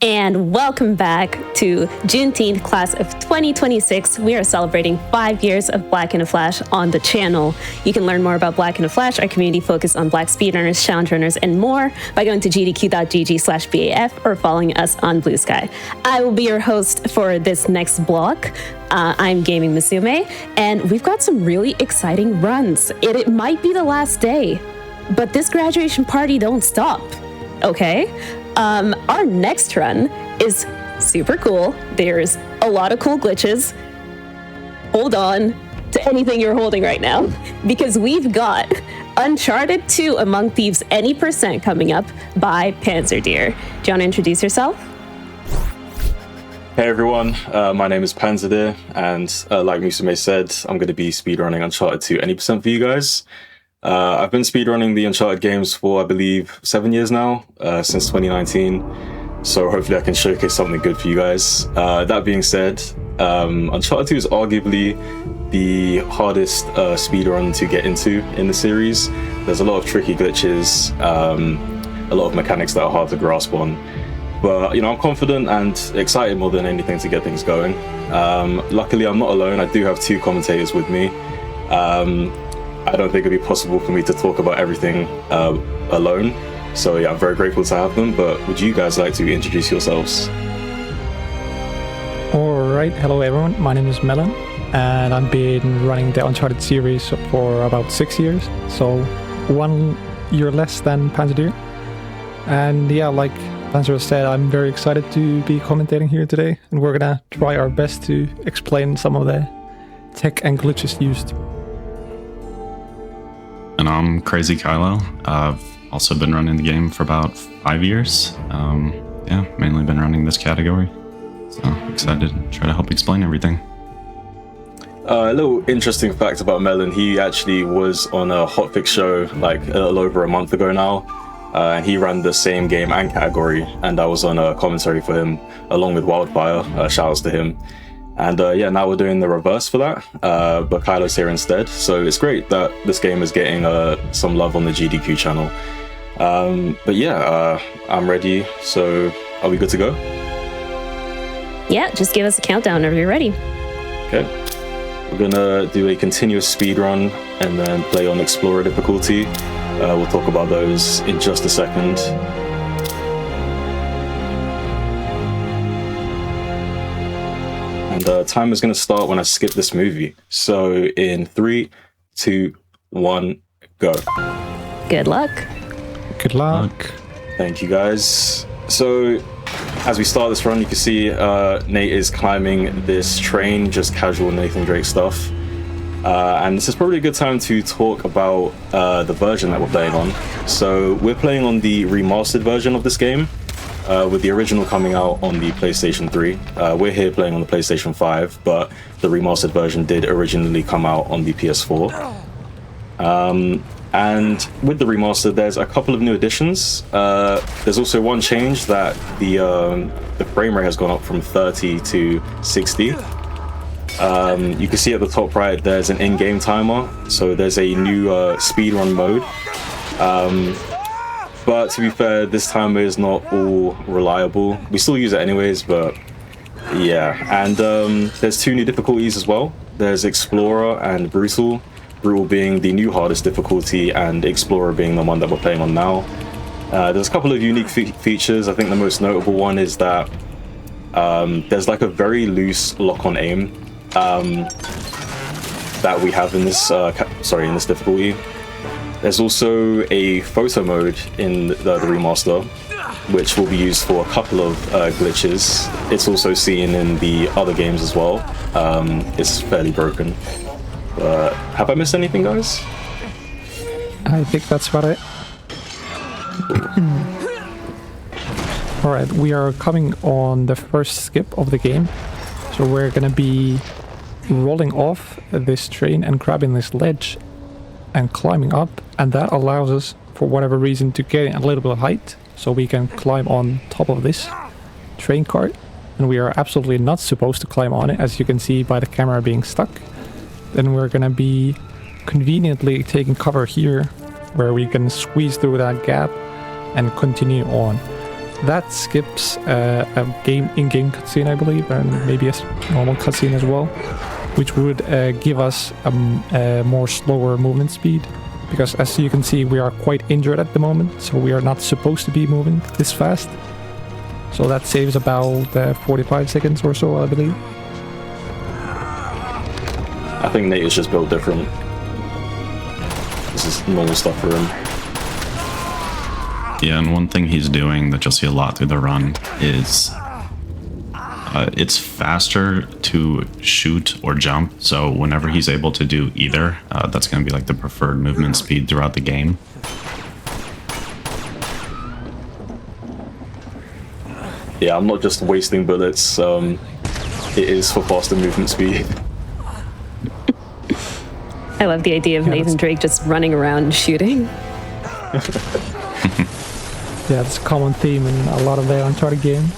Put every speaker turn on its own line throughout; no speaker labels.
And welcome back to Juneteenth class of 2026. We are celebrating 5 years of Black in a Flash on the channel. You can learn more about Black in a Flash, our community focused on Black speedrunners, challenge runners, and more by going to gdq.gg/BAF or following us on Blue Sky. I will be your host for this next block. I'm GamingMusume, and we've got some really exciting runs. It might be the last day, but this graduation party don't stop, okay? Our next run is super cool. There's a lot of cool glitches. Hold on to anything you're holding right now, because we've got Uncharted 2 Among Thieves Any Percent coming up by Panzerdeer. Do you want to introduce yourself?
Hey everyone, my name is Panzerdeer, and like Musume said, I'm going to be speedrunning Uncharted 2 Any Percent for you guys. I've been speedrunning the Uncharted games for, I believe, 7 years now, since 2019, so hopefully I can showcase something good for you guys. That being said, Uncharted 2 is arguably the hardest speedrun to get into in the series. There's a lot of tricky glitches, a lot of mechanics that are hard to grasp on, but you know, I'm confident and excited more than anything to get things going. Luckily, I'm not alone. I do have two commentators with me. I don't think it'd be possible for me to talk about everything alone. So yeah, I'm very grateful to have them, but would you guys like to introduce yourselves?
Alright, hello everyone, my name is Melon, and I've been running the Uncharted series for about 6 years, so 1 year less than Panzerdeer. And yeah, like Panzer said, I'm very excited to be commentating here today, and we're gonna try our best to explain some of the tech and glitches used.
And I'm Crazy Kylo. I've also been running the game for about 5 years. Yeah, mainly been running this category. So excited to try to help explain everything.
A little interesting fact about Melon, he actually was on a hotfix show like a little over a month ago now. And he ran the same game and category, and I was on a commentary for him along with Wildfire. Shoutouts to him. And yeah, now we're doing the reverse for that, but Kylo's here instead. So it's great that this game is getting some love on the GDQ channel. But yeah, I'm ready. So are we good to go?
Yeah, just give us a countdown whenever you're ready.
Okay. We're gonna do a continuous speed run and then play on Explorer difficulty. We'll talk about those in just a second. And time is going to start when I skip this movie. So in 3, 2, 1, go.
Good luck.
Good luck.
Thank you guys. So as we start this run, you can see Nate is climbing this train, just casual Nathan Drake stuff. And this is probably a good time to talk about the version that we're playing on. So we're playing on the remastered version of this game. With the original coming out on the PlayStation 3. We're here playing on the PlayStation 5, but the remastered version did originally come out on the PS4. And with the remastered, there's a couple of new additions. There's also one change that the frame rate has gone up from 30 to 60. You can see at the top right, there's an in-game timer. So there's a new speedrun mode. But to be fair, this timer is not all reliable. We still use it anyways, but yeah. And there's two new difficulties as well. There's Explorer and Brutal. Brutal being the new hardest difficulty, and Explorer being the one that we're playing on now. There's a couple of unique features. I think the most notable one is that there's like a very loose lock-on aim that we have in this in this difficulty. There's also a photo mode in the remaster, which will be used for a couple of glitches. It's also seen in the other games as well. It's fairly broken. Have I missed anything, guys?
I think that's about it. Alright, we are coming on the first skip of the game. So we're gonna be rolling off this train and grabbing this ledge and climbing up, and that allows us, for whatever reason, to gain a little bit of height, so we can climb on top of this train cart. And we are absolutely not supposed to climb on it, as you can see by the camera being stuck. Then we're gonna be conveniently taking cover here, where we can squeeze through that gap and continue on. that skips a in-game cutscene, I believe, and maybe a normal cutscene as well, which would give us a more slower movement speed. Because as you can see, we are quite injured at the moment, so we are not supposed to be moving this fast. So that saves about 45 seconds or so, I believe.
I think Nate is just built different. This is normal stuff for him.
Yeah, and one thing he's doing that you'll see a lot through the run is it's faster to shoot or jump. So whenever he's able to do either, that's going to be like the preferred movement speed throughout the game.
Yeah, I'm not just wasting bullets. It is for faster movement speed.
I love the idea of Nathan Drake just running around and shooting.
Yeah, it's a common theme in a lot of the Uncharted games.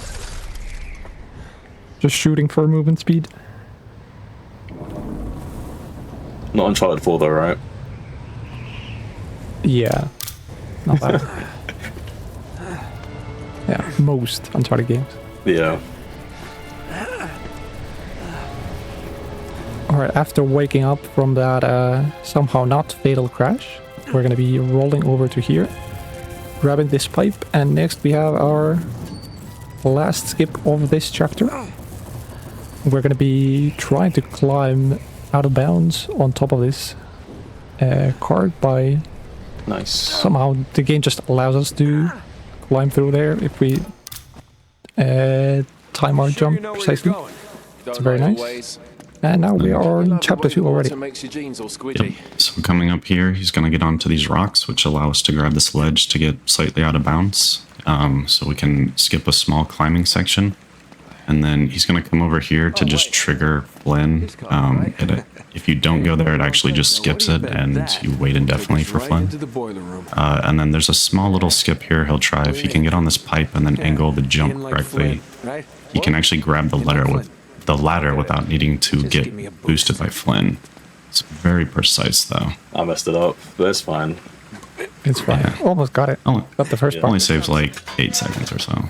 Just shooting for movement speed.
Not Uncharted 4 though, right?
Yeah, not that. Yeah, most Uncharted games.
Yeah.
Alright, after waking up from that somehow not fatal crash, we're gonna be rolling over to here, grabbing this pipe, and next we have our last skip of this chapter. We're gonna be trying to climb out of bounds on top of this cart by...
Nice.
Somehow the game just allows us to climb through there if we time our jump precisely. It's very nice. And now we are in chapter 2 already.
Yep. So coming up here, he's going to get onto these rocks, which allow us to grab this ledge to get slightly out of bounds. So we can skip a small climbing section. And then he's going to come over here to just trigger Flynn. If you don't go there, it actually just skips it, and you wait indefinitely for Flynn. And then there's a small little skip here he'll try. If he can get on this pipe and then angle the jump correctly, he can actually grab the ladder without needing to get boosted by Flynn. It's very precise, though.
I messed it up, but it's fine.
It's fine. Yeah. Almost got it. Got the first part.
Only saves like 8 seconds or so.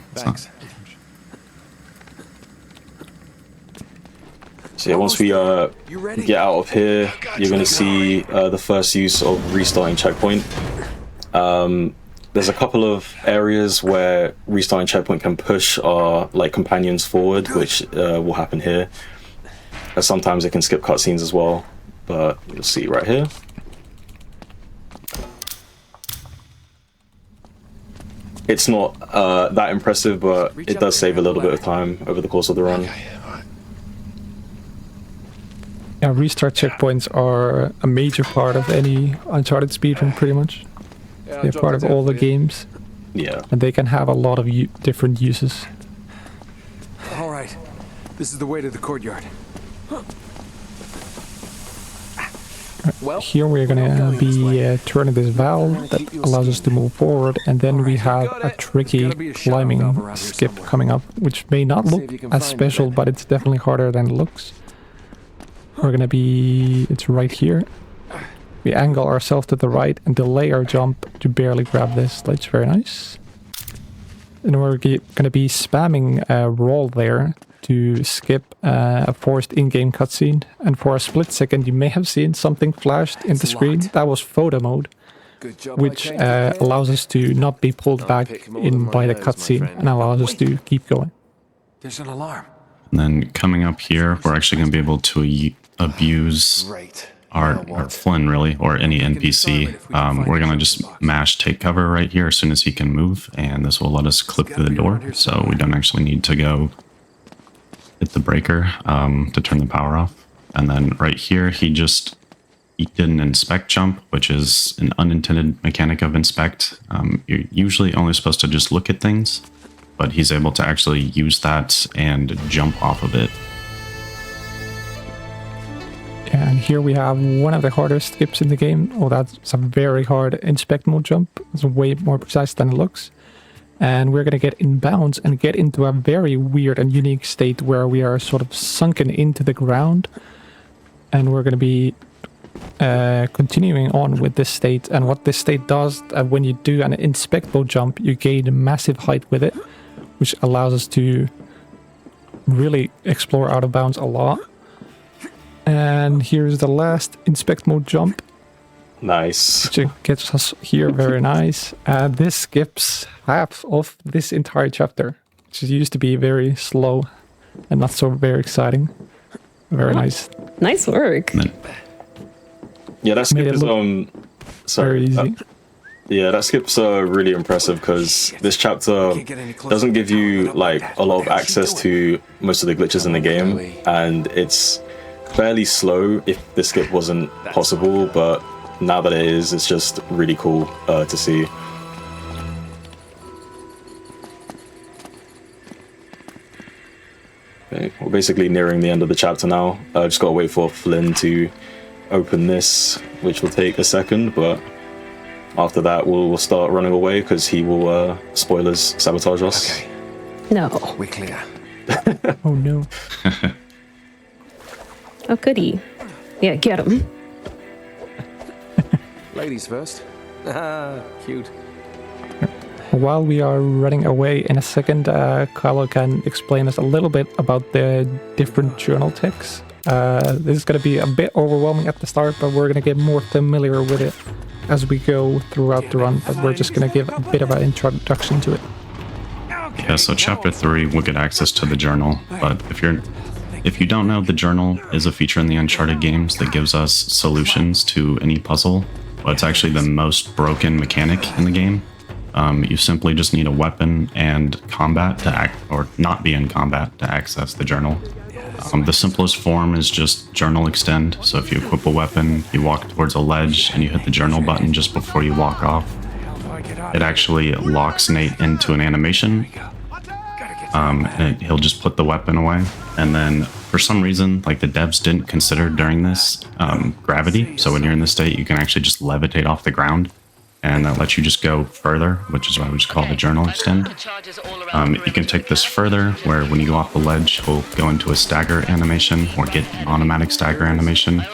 So yeah, once we get out of here, you're going to see the first use of restarting checkpoint. There's a couple of areas where restarting checkpoint can push our companions forward, which will happen here. Sometimes it can skip cutscenes as well, but you'll see right here. It's not that impressive, but it does save a little bit of time over the course of the run.
Yeah, restart checkpoints are a major part of any Uncharted speedrun, pretty much. They're part of all the games.
Yeah.
And they can have a lot of different uses.
All right, this is the way to the courtyard.
Here we're gonna be turning this valve that allows us to move forward, and then we have a tricky climbing skip coming up, which may not look as special, but it's definitely harder than it looks. We're gonna be... it's right here. We angle ourselves to the right and delay our jump to barely grab this ledge. Very nice. And we're gonna be spamming a roll there to skip a forced in-game cutscene. And for a split second you may have seen something flashed in the screen. That was photo mode, which allows us to not be pulled back in by the cutscene and allows us to keep going.
There's an alarm.
And then coming up here, we're actually going to be able to abuse our Flynn, really, or any NPC. We're going to just mash take cover right here as soon as he can move, and this will let us clip through the door, so we don't actually need to go hit the breaker to turn the power off. And then right here, he did an inspect jump, which is an unintended mechanic of inspect. You're usually only supposed to just look at things, but he's able to actually use that and jump off of it.
And here we have one of the hardest skips in the game. Oh, that's a very hard inspect mode jump. It's way more precise than it looks. And we're going to get in bounds and get into a very weird and unique state where we are sort of sunken into the ground. And we're going to be continuing on with this state. And what this state does, when you do an inspect mode jump, you gain massive height with it. which allows us to really explore out of bounds a lot. And here's the last inspect mode jump,
Nice.
which gets us here. Very nice. This skips half of this entire chapter, which used to be very slow and not so very exciting. Very nice.
Nice work.
And then
Yeah, that skip
Made it
is
look
sorry.
Very easy.
Yeah, that skip's really impressive because this chapter
Can't get any closer.
doesn't give you like a lot of access to most of the glitches in the game, and it's fairly slow if the skip wasn't possible, but now that it is, it's just really cool to see. Okay, we're basically nearing the end of the chapter now. Just gotta wait for Flynn to open this, which will take a second, but after that we'll start running away because he will, spoilers, sabotage us.
Okay,
No.
we're clear.
Oh no.
Oh, goody. Yeah, get him.
Ladies first. Ah, cute.
While we are running away, in a second, Kylo can explain us a little bit about the different journal texts. This is going to be a bit overwhelming at the start, but we're going to get more familiar with it as we go throughout the run. But we're just going to give a bit of an introduction to it.
Yeah, so chapter 3 will get access to the journal, but if you don't know, the journal is a feature in the Uncharted games that gives us solutions to any puzzle, but it's actually the most broken mechanic in the game. You simply just need a weapon and combat to act, or not be in combat to access the journal. The simplest form is just journal extend. So if you equip a weapon, you walk towards a ledge and you hit the journal button just before you walk off. It actually locks Nate into an animation. And he'll just put the weapon away. And then for some reason, like the devs didn't consider during this gravity. So when you're in this state, you can actually just levitate off the ground. And that lets you just go further, which is why we just call it the journal extend. You can take this further, where when you go off the ledge, we'll go into a stagger animation or get an automatic stagger animation.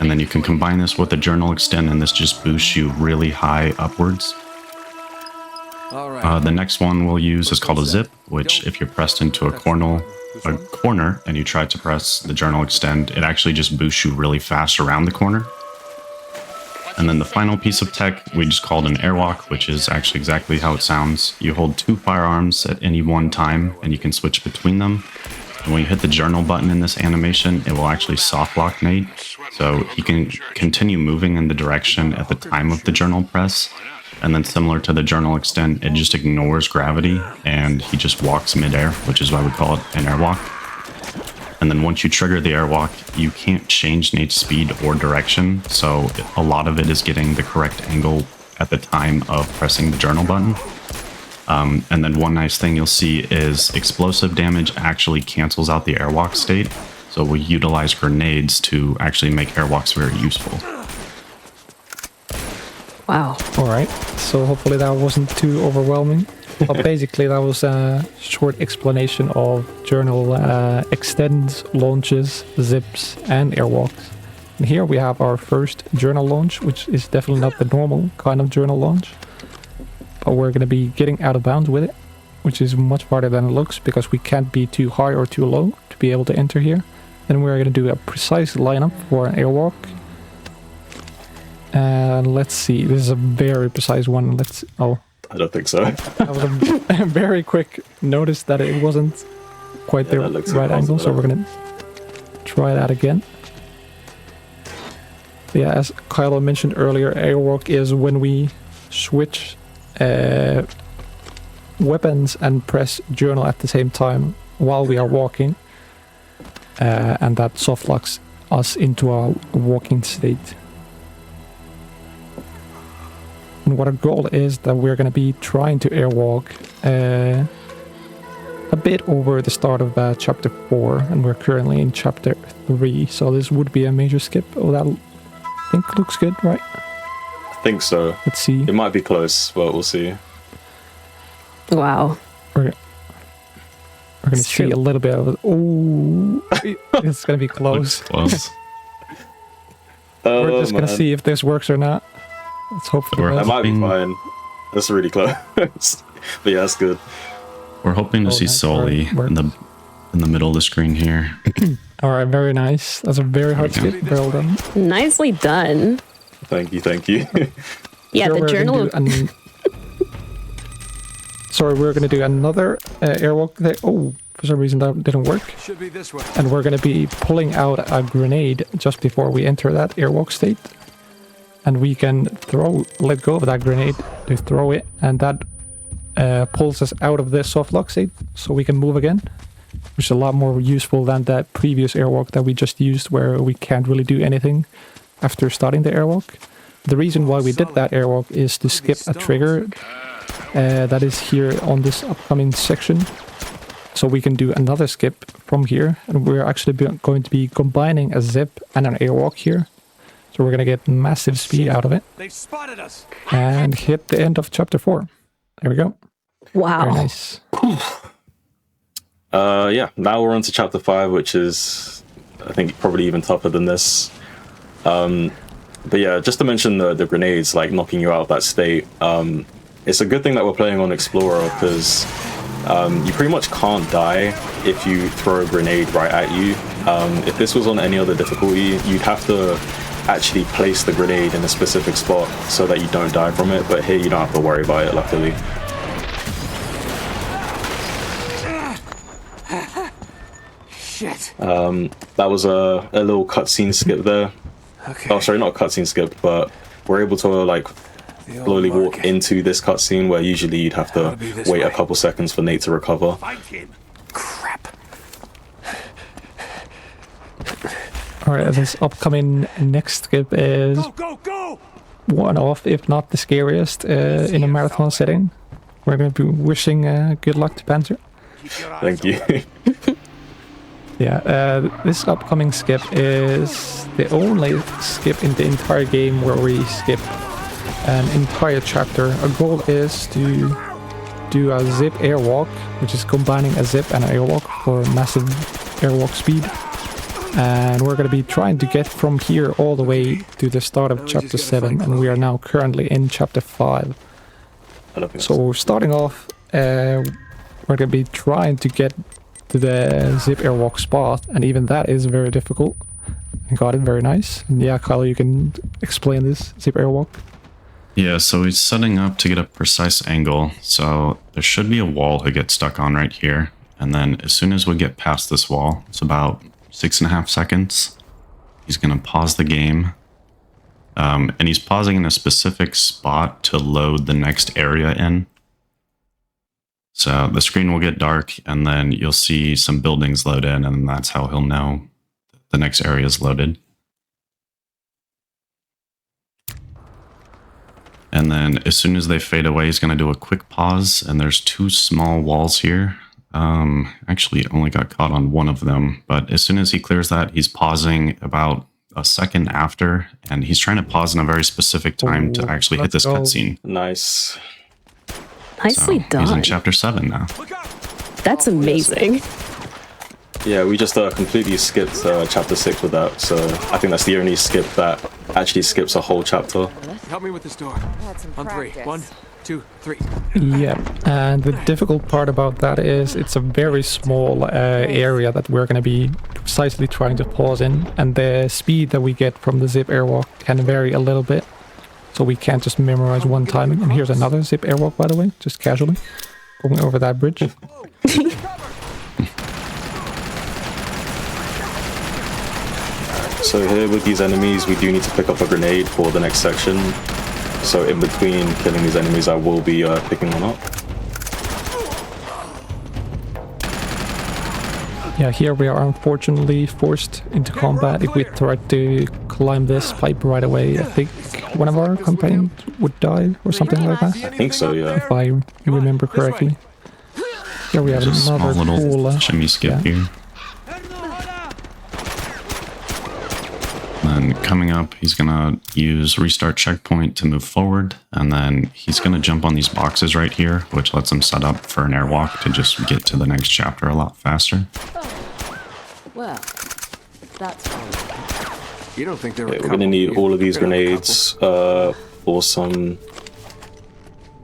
And then you can combine this with the journal extend, and this just boosts you really high upwards.
All right.
The next one we'll use is called a zip, which if you're pressed into a corner and you try to press the journal extend, it actually just boosts you really fast around the corner. And then the final piece of tech we just called an airwalk, which is actually exactly how it sounds. You hold 2 firearms at any one time and you can switch between them. And when you hit the journal button in this animation, it will actually soft lock Nate. So he can continue moving in the direction at the time of the journal press. And then similar to the journal extend, it just ignores gravity and he just walks midair, which is why we call it an airwalk. And then once you trigger the airwalk, you can't change Nate's speed or direction. So a lot of it is getting the correct angle at the time of pressing the journal button. And then one nice thing you'll see is explosive damage actually cancels out the airwalk state. So we utilize grenades to actually make airwalks very useful.
Wow.
All right. So hopefully that wasn't too overwhelming. But basically, that was a short explanation of journal extends, launches, zips, and airwalks. And here we have our first journal launch, which is definitely not the normal kind of journal launch. But we're going to be getting out of bounds with it, which is much harder than it looks because we can't be too high or too low to be able to enter here. Then we're going to do a precise lineup for an airwalk. And let's see, this is a very precise one.
I don't think so.
That was a very quick notice that it wasn't quite the right angle, so we're gonna try that again. Yeah, as Kylo mentioned earlier, airwalk is when we switch weapons and press journal at the same time while we are walking, and that soft locks us into a walking state. And what our goal is that we're going to be trying to airwalk a bit over the start of chapter 4, and we're currently in chapter 3, so this would be a major skip. Oh, that I think looks good, right?
I think so.
Let's see.
It might be close, but we'll see.
Wow.
We're going to see
true.
a little bit of it. Oh, it's going to be close.
Close.
We're just going to see if this works or not. Let's hope for the
We're
That
best.
might be
hoping-
fine. That's really close. But yeah, that's good.
We're hoping to see
nice.
Sully in the middle of the screen here.
All right, very nice. That's a very hard skip. Well done.
Nicely done.
Thank you, thank you.
Yeah,
Here
the
we're
journal.
gonna do Sorry, we're going to do another airwalk there. Oh, for some reason that didn't work.
Should be this way.
And we're going to be pulling out a grenade just before we enter that airwalk state. And we can let go of that grenade to throw it, and that pulls us out of the soft lock state so we can move again, which is a lot more useful than that previous airwalk that we just used where we can't really do anything after starting the airwalk. The reason why we did that airwalk is to skip a trigger that is here on this upcoming section. So we can do another skip from here, and we're actually going to be combining a zip and an airwalk here. So we're going to get massive speed out of it.
They spotted us.
And hit the end of chapter 4. There we go.
Wow.
Very nice.
Yeah, now we're on to chapter 5, which is, I think, probably even tougher than this. But yeah, just to mention the grenades, like knocking you out of that state, it's a good thing that we're playing on Explorer, because you pretty much can't die if you throw a grenade right at you. If this was on any other difficulty, you'd have to actually place the grenade in a specific spot so that you don't die from it, but here you don't have to worry about it, luckily.
Shit.
That was a little cutscene skip there.
Okay.
Oh, sorry, not a cutscene skip, but we're able to like slowly walk into this cutscene where usually you'd have to wait a couple seconds for Nate to recover.
Find him. Crap.
Alright, this upcoming next skip is
Go!
one of, if not the scariest, in a marathon setting. We're going to be wishing good luck to Panzer.
Thank you.
Yeah, this upcoming skip is the only skip in the entire game where we skip an entire chapter. Our goal is to do a zip airwalk, which is combining a zip and an airwalk for massive airwalk speed. And we're going to be trying to get from here all the way to the start of chapter 7, and we are now currently in chapter 5. So starting off, we're going to be trying to get to the zip airwalk spot, and even that is very difficult. I got it, very nice. And yeah, Kyle, you can explain this zip airwalk.
Yeah, so he's setting up to get a precise angle. So there should be a wall to get stuck on right here. And then as soon as we get past this wall, it's about 6.5 seconds. He's going to pause the game. And he's pausing in a specific spot to load the next area in. So the screen will get dark, and then you'll see some buildings load in, and that's how he'll know the next area is loaded. And then as soon as they fade away, he's going to do a quick pause, and there's 2 small walls here. Actually only got caught on one of them, but as soon as he clears that, he's pausing about a second after, and he's trying to pause in a very specific time to actually hit this cutscene.
Nice.
Nicely done.
He's in chapter 7 now.
That's amazing.
Yeah, we just completely skipped chapter 6 with that, so I think that's the only skip that actually skips a whole chapter.
Help me with this door. On 3. 1, 2, 3.
Yeah, and the difficult part about that is it's a very small area that we're going to be precisely trying to pause in, and the speed that we get from the zip airwalk can vary a little bit, so we can't just memorize one time. And here's another zip airwalk, by the way, just casually going over that bridge.
So here with these enemies, we do need to pick up a grenade for the next section. So in between killing these enemies, I will be picking one up.
Yeah, here we are unfortunately forced into combat. If we tried to climb this pipe right away, I think one of our companions would die or something like that.
I think so, yeah.
If I remember correctly. Here we have
There's a small
another
little
cool...
shimmy skip
yeah.
here. And coming up, he's going to use restart checkpoint to move forward, and then he's going to jump on these boxes right here, which lets him set up for an airwalk to just get to the next chapter a lot faster.
Well, that's fine.
You don't think they're
We're going to need all of these grenades for some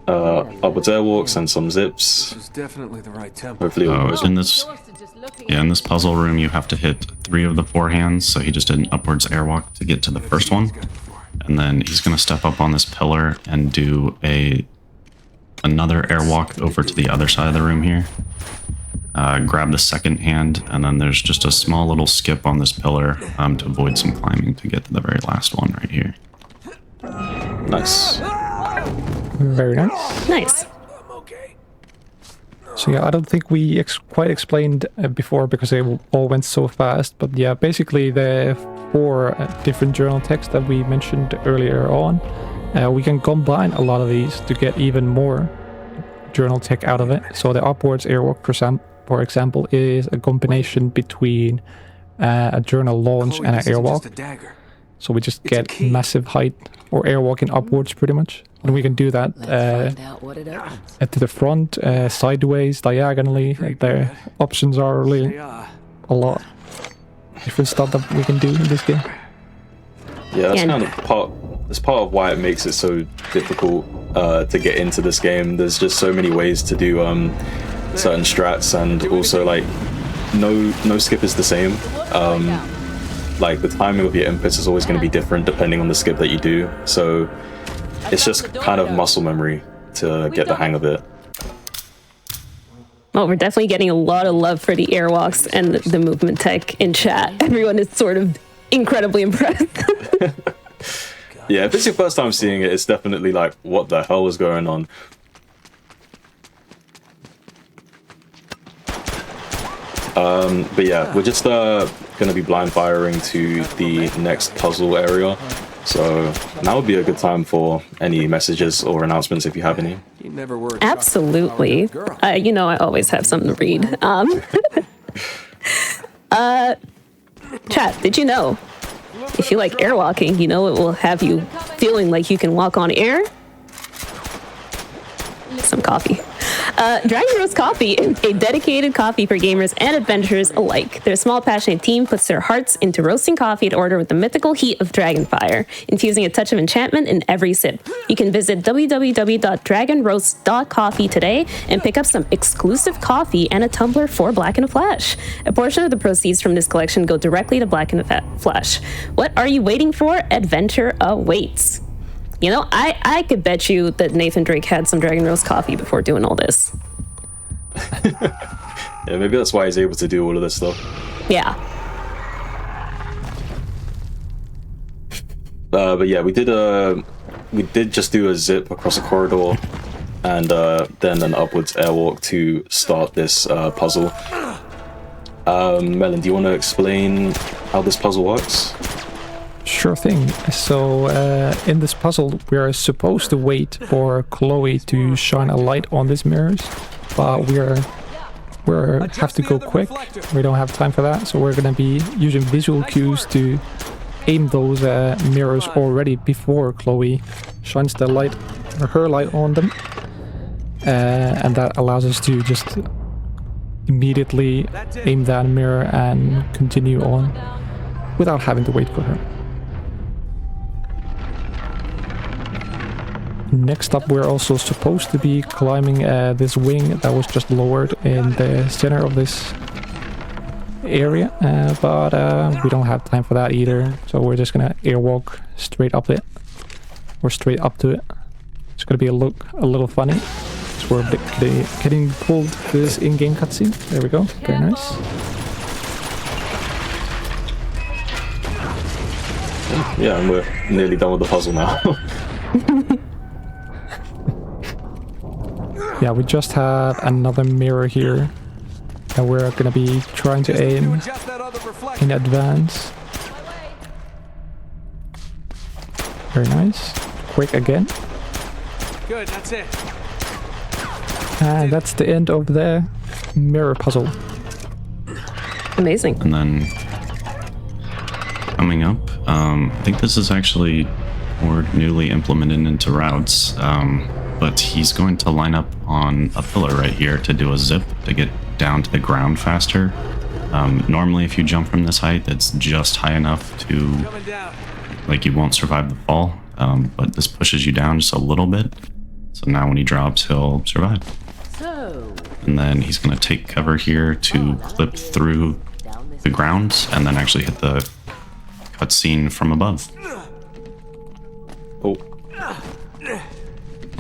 upwards airwalks and some zips.
This is definitely the right tempo.
Hopefully it'll work.
In this puzzle room, you have to hit 3 of the 4 hands. So he just did an upwards airwalk to get to the first one, and then he's gonna step up on this pillar and do another airwalk over to the other side of the room here. Grab the second hand, and then there's just a small little skip on this pillar to avoid some climbing to get to the very last one right here.
Nice.
Very nice.
Nice.
So yeah, I don't think we quite explained before because they all went so fast. But yeah, basically the 4 different journal texts that we mentioned earlier on, we can combine a lot of these to get even more journal tech out of it. So the upwards airwalk, for example, is a combination between a journal launch and an airwalk. So we just get massive height or airwalking upwards pretty much. And we can do that to the front, sideways, diagonally. The options are really a lot. Different stuff that we can do in this game.
Yeah, that's kind of part of why it makes it so difficult to get into this game. There's just so many ways to do certain strats, and also like no skip is the same. Like the timing of your inputs is always going to be different depending on the skip that you do. So it's just kind of muscle memory to get the hang of it.
Well, we're definitely getting a lot of love for the airwalks and the movement tech in chat. Everyone is sort of incredibly impressed.
Yeah, if it's your first time seeing it, it's definitely like, what the hell is going on? But yeah, we're just going to be blind firing to the next puzzle area. So now would be a good time for any messages or announcements if you have any.
Absolutely. You know, I always have something to read. Chat, did you know? If you like airwalking, you know it will have you feeling like you can walk on air. Some coffee. Dragon Roast Coffee is a dedicated coffee for gamers and adventurers alike. Their small, passionate team puts their hearts into roasting coffee to order with the mythical heat of dragonfire, infusing a touch of enchantment in every sip. You can visit www.dragonroast.coffee today and pick up some exclusive coffee and a tumbler for Black in a Flash. A portion of the proceeds from this collection go directly to Black in a Flash. What are you waiting for? Adventure awaits. You know, I could bet you that Nathan Drake had some Dragon Roast coffee before doing all this.
Yeah, maybe that's why he's able to do all of this stuff.
Yeah.
But yeah, we did just do a zip across a corridor and then an upwards airwalk to start this puzzle. Melon, do you want to explain how this puzzle works?
Sure thing. So in this puzzle, we are supposed to wait for Chloe to shine a light on these mirrors, but we have to go quick. We don't have time for that, so we're gonna be using visual cues to aim those mirrors already before Chloe shines the light or her light on them, and that allows us to just immediately aim that mirror and continue on without having to wait for her. Next up, we're also supposed to be climbing this wing that was just lowered in the center of this area, but we don't have time for that either, so we're just gonna airwalk straight up it, or straight up to it. It's gonna be a little funny. So we're getting pulled to this in-game cutscene. There we go. Very nice.
Yeah, and we're nearly done with the puzzle now.
Yeah, we just have another mirror here that we're gonna be trying to aim in advance. Very nice. Quick again.
Good, that's it.
And that's the end of the mirror puzzle.
Amazing.
And then coming up, I think this is actually more newly implemented into routes, but he's going to line up on a pillar right here to do a zip to get down to the ground faster. Normally if you jump from this height, it's just high enough to, like, you won't survive the fall, but this pushes you down just a little bit. So now when he drops, he'll survive.
So,
And then he's going to take cover here to clip through the ground and then actually hit the cutscene from above.
Oh,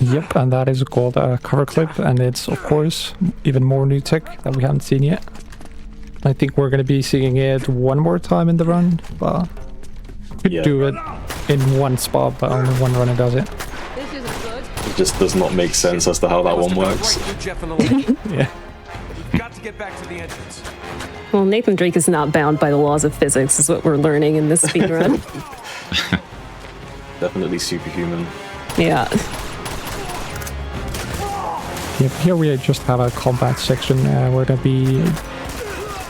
Yep, and that is called a cover clip, and it's of course even more new tech that we haven't seen yet. I think we're going to be seeing it one more time in the run, but could
yeah.
do it in one spot, but only one runner does it.
this isn't good.
It just does not make sense as to how that one works.
Right, Jeff and Elaine.
Yeah.
You've got to get back to the entrance.
Well, Nathan Drake is not bound by the laws of physics, is what we're learning in this speedrun.
Definitely superhuman.
Yeah.
Yep, here we just have a combat section. We're going to be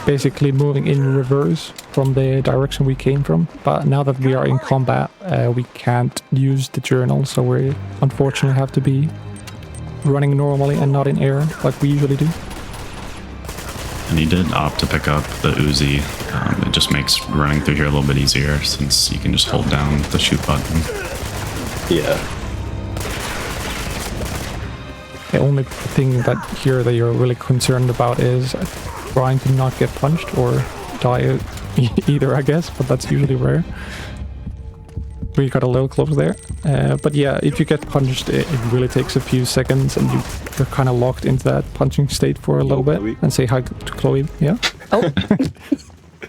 basically moving in reverse from the direction we came from. But now that we are in combat, we can't use the journal, so we unfortunately have to be running normally and not in air like we usually do.
And he did opt to pick up the Uzi. It just makes running through here a little bit easier since you can just hold down the shoot button.
Yeah.
The only thing that you're really concerned about is trying to not get punched or die either, I guess, but that's usually rare. We got a little close there. But yeah, if you get punched, it really takes a few seconds and you're kind of locked into that punching state for a little bit.
Chloe.
And say hi to Chloe, yeah?
Oh,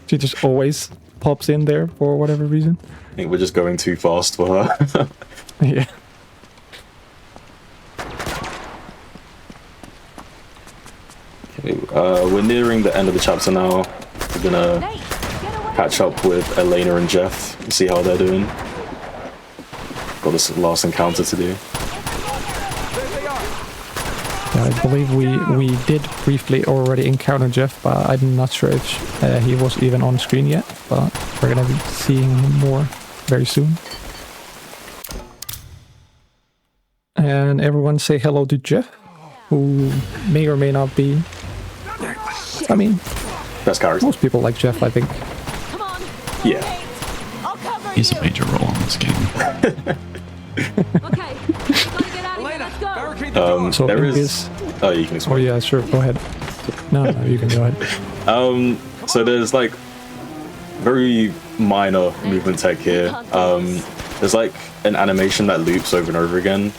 She just always pops in there for whatever reason.
I think we're just going too fast for her.
Yeah.
Okay, we're nearing the end of the chapter now. We're gonna catch up with Elena and Jeff and see how they're doing. Got this last encounter to do.
Yeah, I believe we did briefly already encounter Jeff, but I'm not sure if he was even on screen yet. But we're gonna be seeing him more very soon. And everyone say hello to Jeff, who may or may not be. I mean,
Best character.
most people like Jeff, I think.
Come on.
Yeah.
I'll cover
He's
you.
a major role in this game.
Okay. Gotta get out of here. Let's go.
Barricade the door.
So
There
in
is.
this,
Oh, you can
oh
explain.
yeah, sure, go ahead. No, you can go ahead.
So there's like very minor movement tech here. There's like an animation that loops over and over again.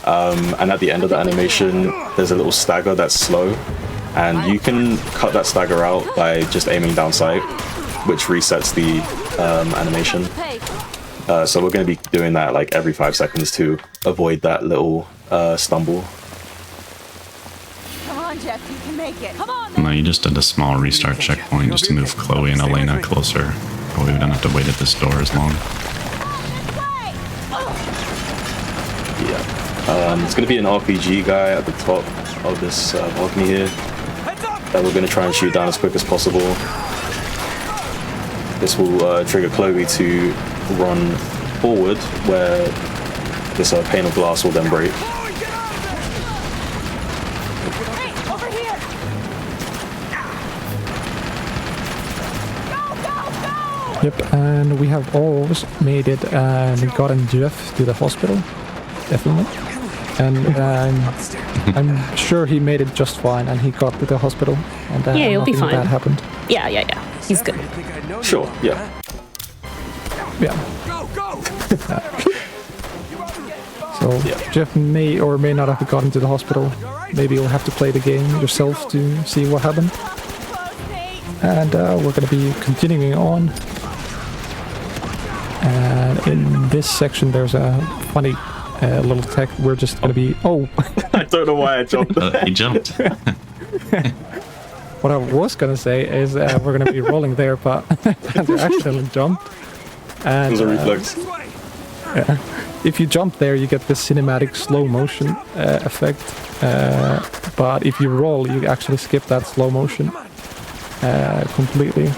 And at the end of the animation, there's a little stagger that's slow. And you can cut that stagger out by just aiming down sight, which resets the animation.
Hey,
So we're going to be doing that like every 5 seconds to avoid that little stumble.
come on, Jeff. You can make it. Come on.
No, you just did a small restart checkpoint just to move Chloe and Elena closer. But we don't have to wait at this door as long.
Yeah. It's going to be an RPG guy at the top of this balcony here that we're going to try and shoot down as quick as possible. This will trigger Chloe to run forward, where this pane of glass will then break.
Hey, over here. Go, go, go.
Yep, and we have almost made it and gotten Jeff to the hospital. Definitely. And I'm sure he made it just fine and he got to the hospital. And
Yeah, he'll be
nothing
fine.
bad happened.
yeah. He's good.
Sure, yeah.
Yeah.
Go, go.
So
Yeah.
Jeff may or may not have gotten to the hospital. Maybe you'll have to play the game yourself to see what happened.
Close, Nate.
And we're going to be continuing on. And in this section, there's a funny little tech. We're just going to be... Oh,
I don't know why I jumped.
He jumped.
what I was going to say is we're going to be rolling there, but Panzer accidentally jumped.
It
And
was a reflex.
if you jump there, you get this cinematic slow motion effect. But if you roll, you actually skip that slow motion completely.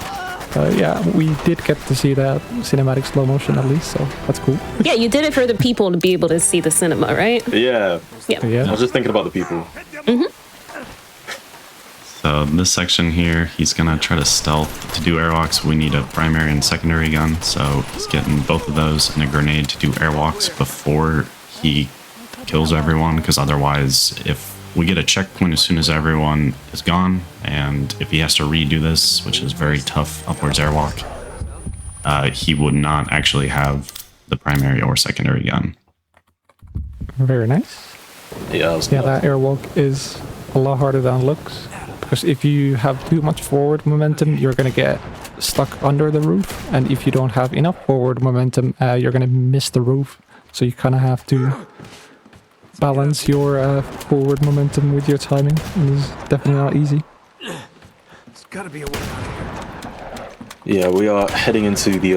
Yeah, we did get to see that cinematic slow motion at least, so that's cool.
Yeah, you did it for the people to be able to see the cinema, right?
Yeah.
Yeah.
I
Yeah.
was just thinking about the people.
So this section here, he's gonna try to stealth. To do airwalks, we need a primary and secondary gun. So he's getting both of those and a grenade to do airwalks before he kills everyone, because otherwise, if we get a checkpoint as soon as everyone is gone, and if he has to redo this, which is very tough upwards airwalk, he would not actually have the primary or secondary gun.
Very nice.
Yeah,
That airwalk is a lot harder than it looks. Because if you have too much forward momentum, you're going to get stuck under the roof. And if you don't have enough forward momentum, you're going to miss the roof. So you kind of have to balance your forward momentum with your timing. And it's definitely not easy.
There's gotta be a way out of here.
Yeah, we are heading into the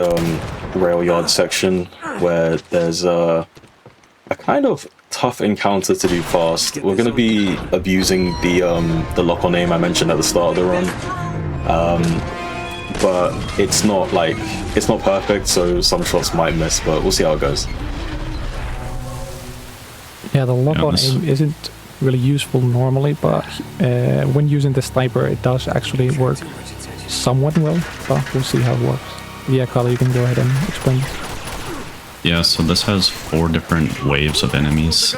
rail yard section where there's a kind of tough encounter to do fast. We're going to be abusing the lock-on aim I mentioned at the start of the run, but it's not perfect, so some shots might miss, but we'll see how it goes.
Yeah, the lock-on aim isn't really useful normally, but when using the sniper, it does actually work somewhat well, but we'll see how it works. Yeah, Carl, you can go ahead and explain.
Yeah, so this has 4 different waves of enemies.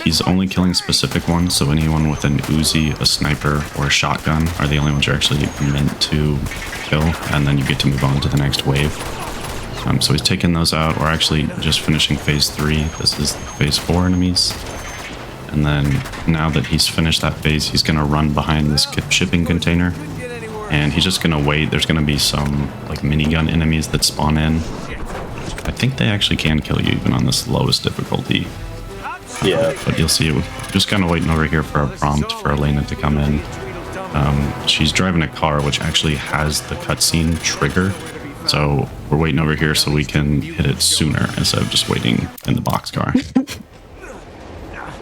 He's only killing specific ones, so anyone with an Uzi, a sniper, or a shotgun are the only ones you're actually meant to kill, and then you get to move on to the next wave. So he's taking those out. We're actually just finishing phase 3. This is phase 4 enemies. And then now that he's finished that phase, he's going to run behind this shipping container, and he's just going to wait. There's going to be some like minigun enemies that spawn in. I think they actually can kill you even on this lowest difficulty.
Yeah.
But you'll see it. Just kind of waiting over here for a prompt for Elena to come in. She's driving a car which actually has the cutscene trigger. So we're waiting over here so we can hit it sooner instead of just waiting in the boxcar.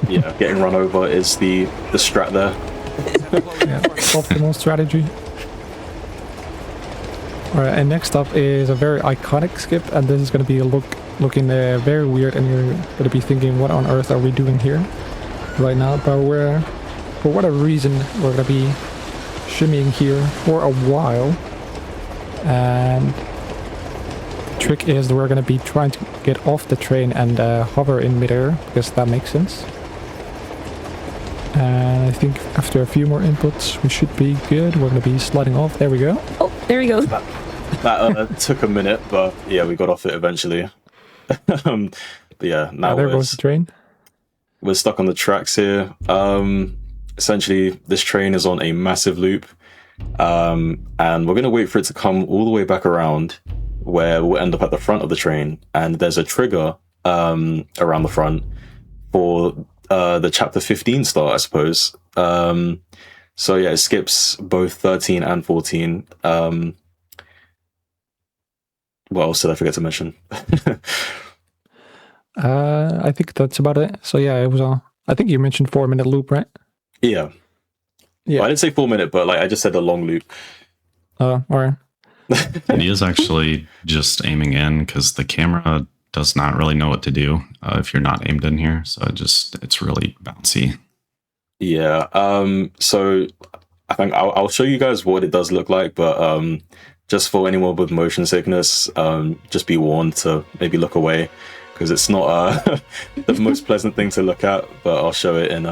Yeah, getting run over is the strat there.
Yeah, optimal strategy. Alright, and next up is a very iconic skip, and this is going to be looking very weird, and you're going to be thinking, what on earth are we doing here right now? But for whatever reason, we're going to be shimmying here for a while, and the trick is that we're going to be trying to get off the train and hover in midair, because that makes sense. And I think after a few more inputs, we should be good. We're going to be sliding off. There we go.
Oh, there we go.
That took a minute, but yeah, we got off it eventually. But yeah, now
there goes the train.
We're stuck on the tracks here. Essentially, this train is on a massive loop, and we're going to wait for it to come all the way back around, where we'll end up at the front of the train, and there's a trigger around the front for the chapter 15 start, I suppose. So yeah, it skips both 13 and 14. What else did I forget to mention?
I think that's about it. So yeah, it was I think you mentioned 4-minute loop, right?
Yeah. Well, I didn't say 4-minute, but I just said a long loop.
All right.
And he is actually just aiming in because the camera does not really know what to do if you're not aimed in here. So it's really bouncy.
Yeah. So I think I'll show you guys what it does look like, but just for anyone with motion sickness, just be warned to maybe look away, because it's not the most pleasant thing to look at. But I'll show it in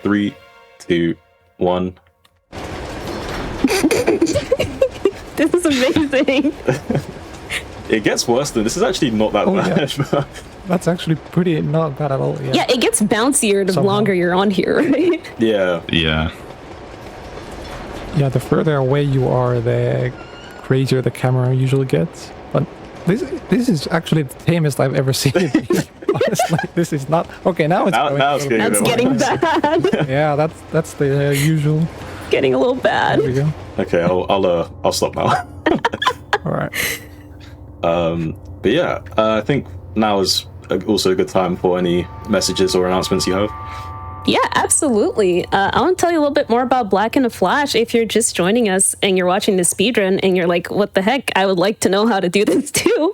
3, 2, 1.
This is amazing.
It gets worse than this. Is actually not that bad.
Yeah. That's actually pretty not bad at all.
Yeah, it gets bouncier the longer you're on here, right?
Yeah.
Yeah.
Yeah, the further away you are, the crazier the camera usually gets. But this is actually the tamest I've ever seen it. Honestly, this is not okay. Now it's
getting bad.
Yeah, that's the usual.
Getting a little bad.
There we go.
Okay, I'll stop now.
All right.
But yeah, I think now is also a good time for any messages or announcements you have.
Yeah, absolutely. I want to tell you a little bit more about Black in a Flash. If you're just joining us and you're watching the speedrun and you're like, what the heck? I would like to know how to do this too.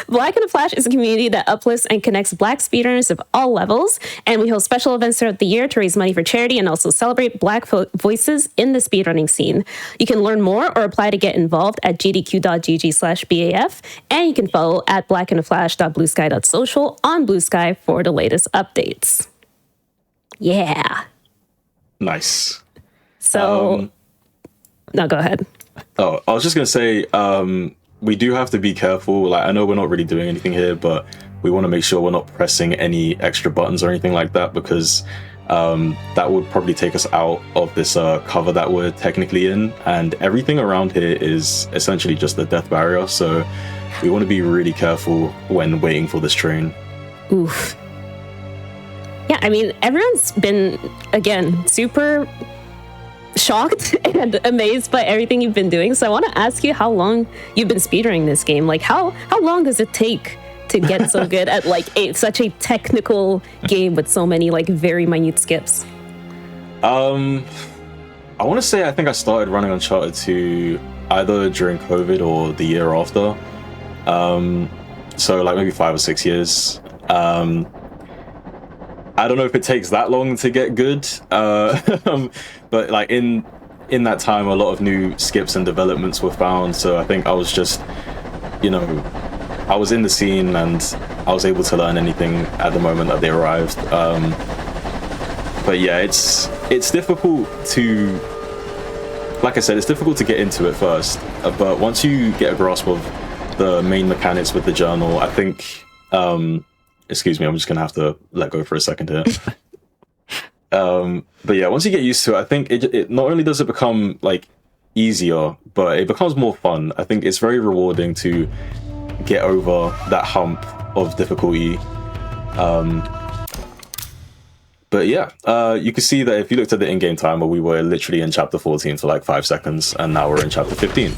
Black in a Flash is a community that uplifts and connects Black speedrunners of all levels. And we host special events throughout the year to raise money for charity and also celebrate Black voices in the speedrunning scene. You can learn more or apply to get involved at gdq.gg/BAF. And you can follow at blackinaflash.bluesky.social on Blue Sky for the latest updates. Yeah.
Nice.
So, no, go ahead.
Oh, I was just gonna say, we do have to be careful. Like, I know we're not really doing anything here, but we want to make sure we're not pressing any extra buttons or anything like that, because that would probably take us out of this cover that we're technically in, and everything around here is essentially just a death barrier. So we want to be really careful when waiting for this train.
Oof. Yeah, I mean, everyone's been, again, super shocked and amazed by everything you've been doing. So I want to ask you how long you've been speedrunning this game. Like, how long does it take to get so good at like such a technical game with so many like very minute skips?
I want to say I think I started running Uncharted 2 either during COVID or the year after. So like maybe 5 or 6 years. I don't know if it takes that long to get good, but like in that time, a lot of new skips and developments were found. So I think I was just, I was in the scene and I was able to learn anything at the moment that they arrived. But yeah, it's difficult to, like I said, it's difficult to get into it first. But once you get a grasp of the main mechanics with the journal, I think. Excuse me, I'm just gonna have to let go for a second here. But yeah, once you get used to it, I think it not only does it become like easier, but it becomes more fun. I think it's very rewarding to get over that hump of difficulty. But yeah, you can see that if you looked at the in-game timer, we were literally in chapter 14 for like 5 seconds, and now we're in chapter 15.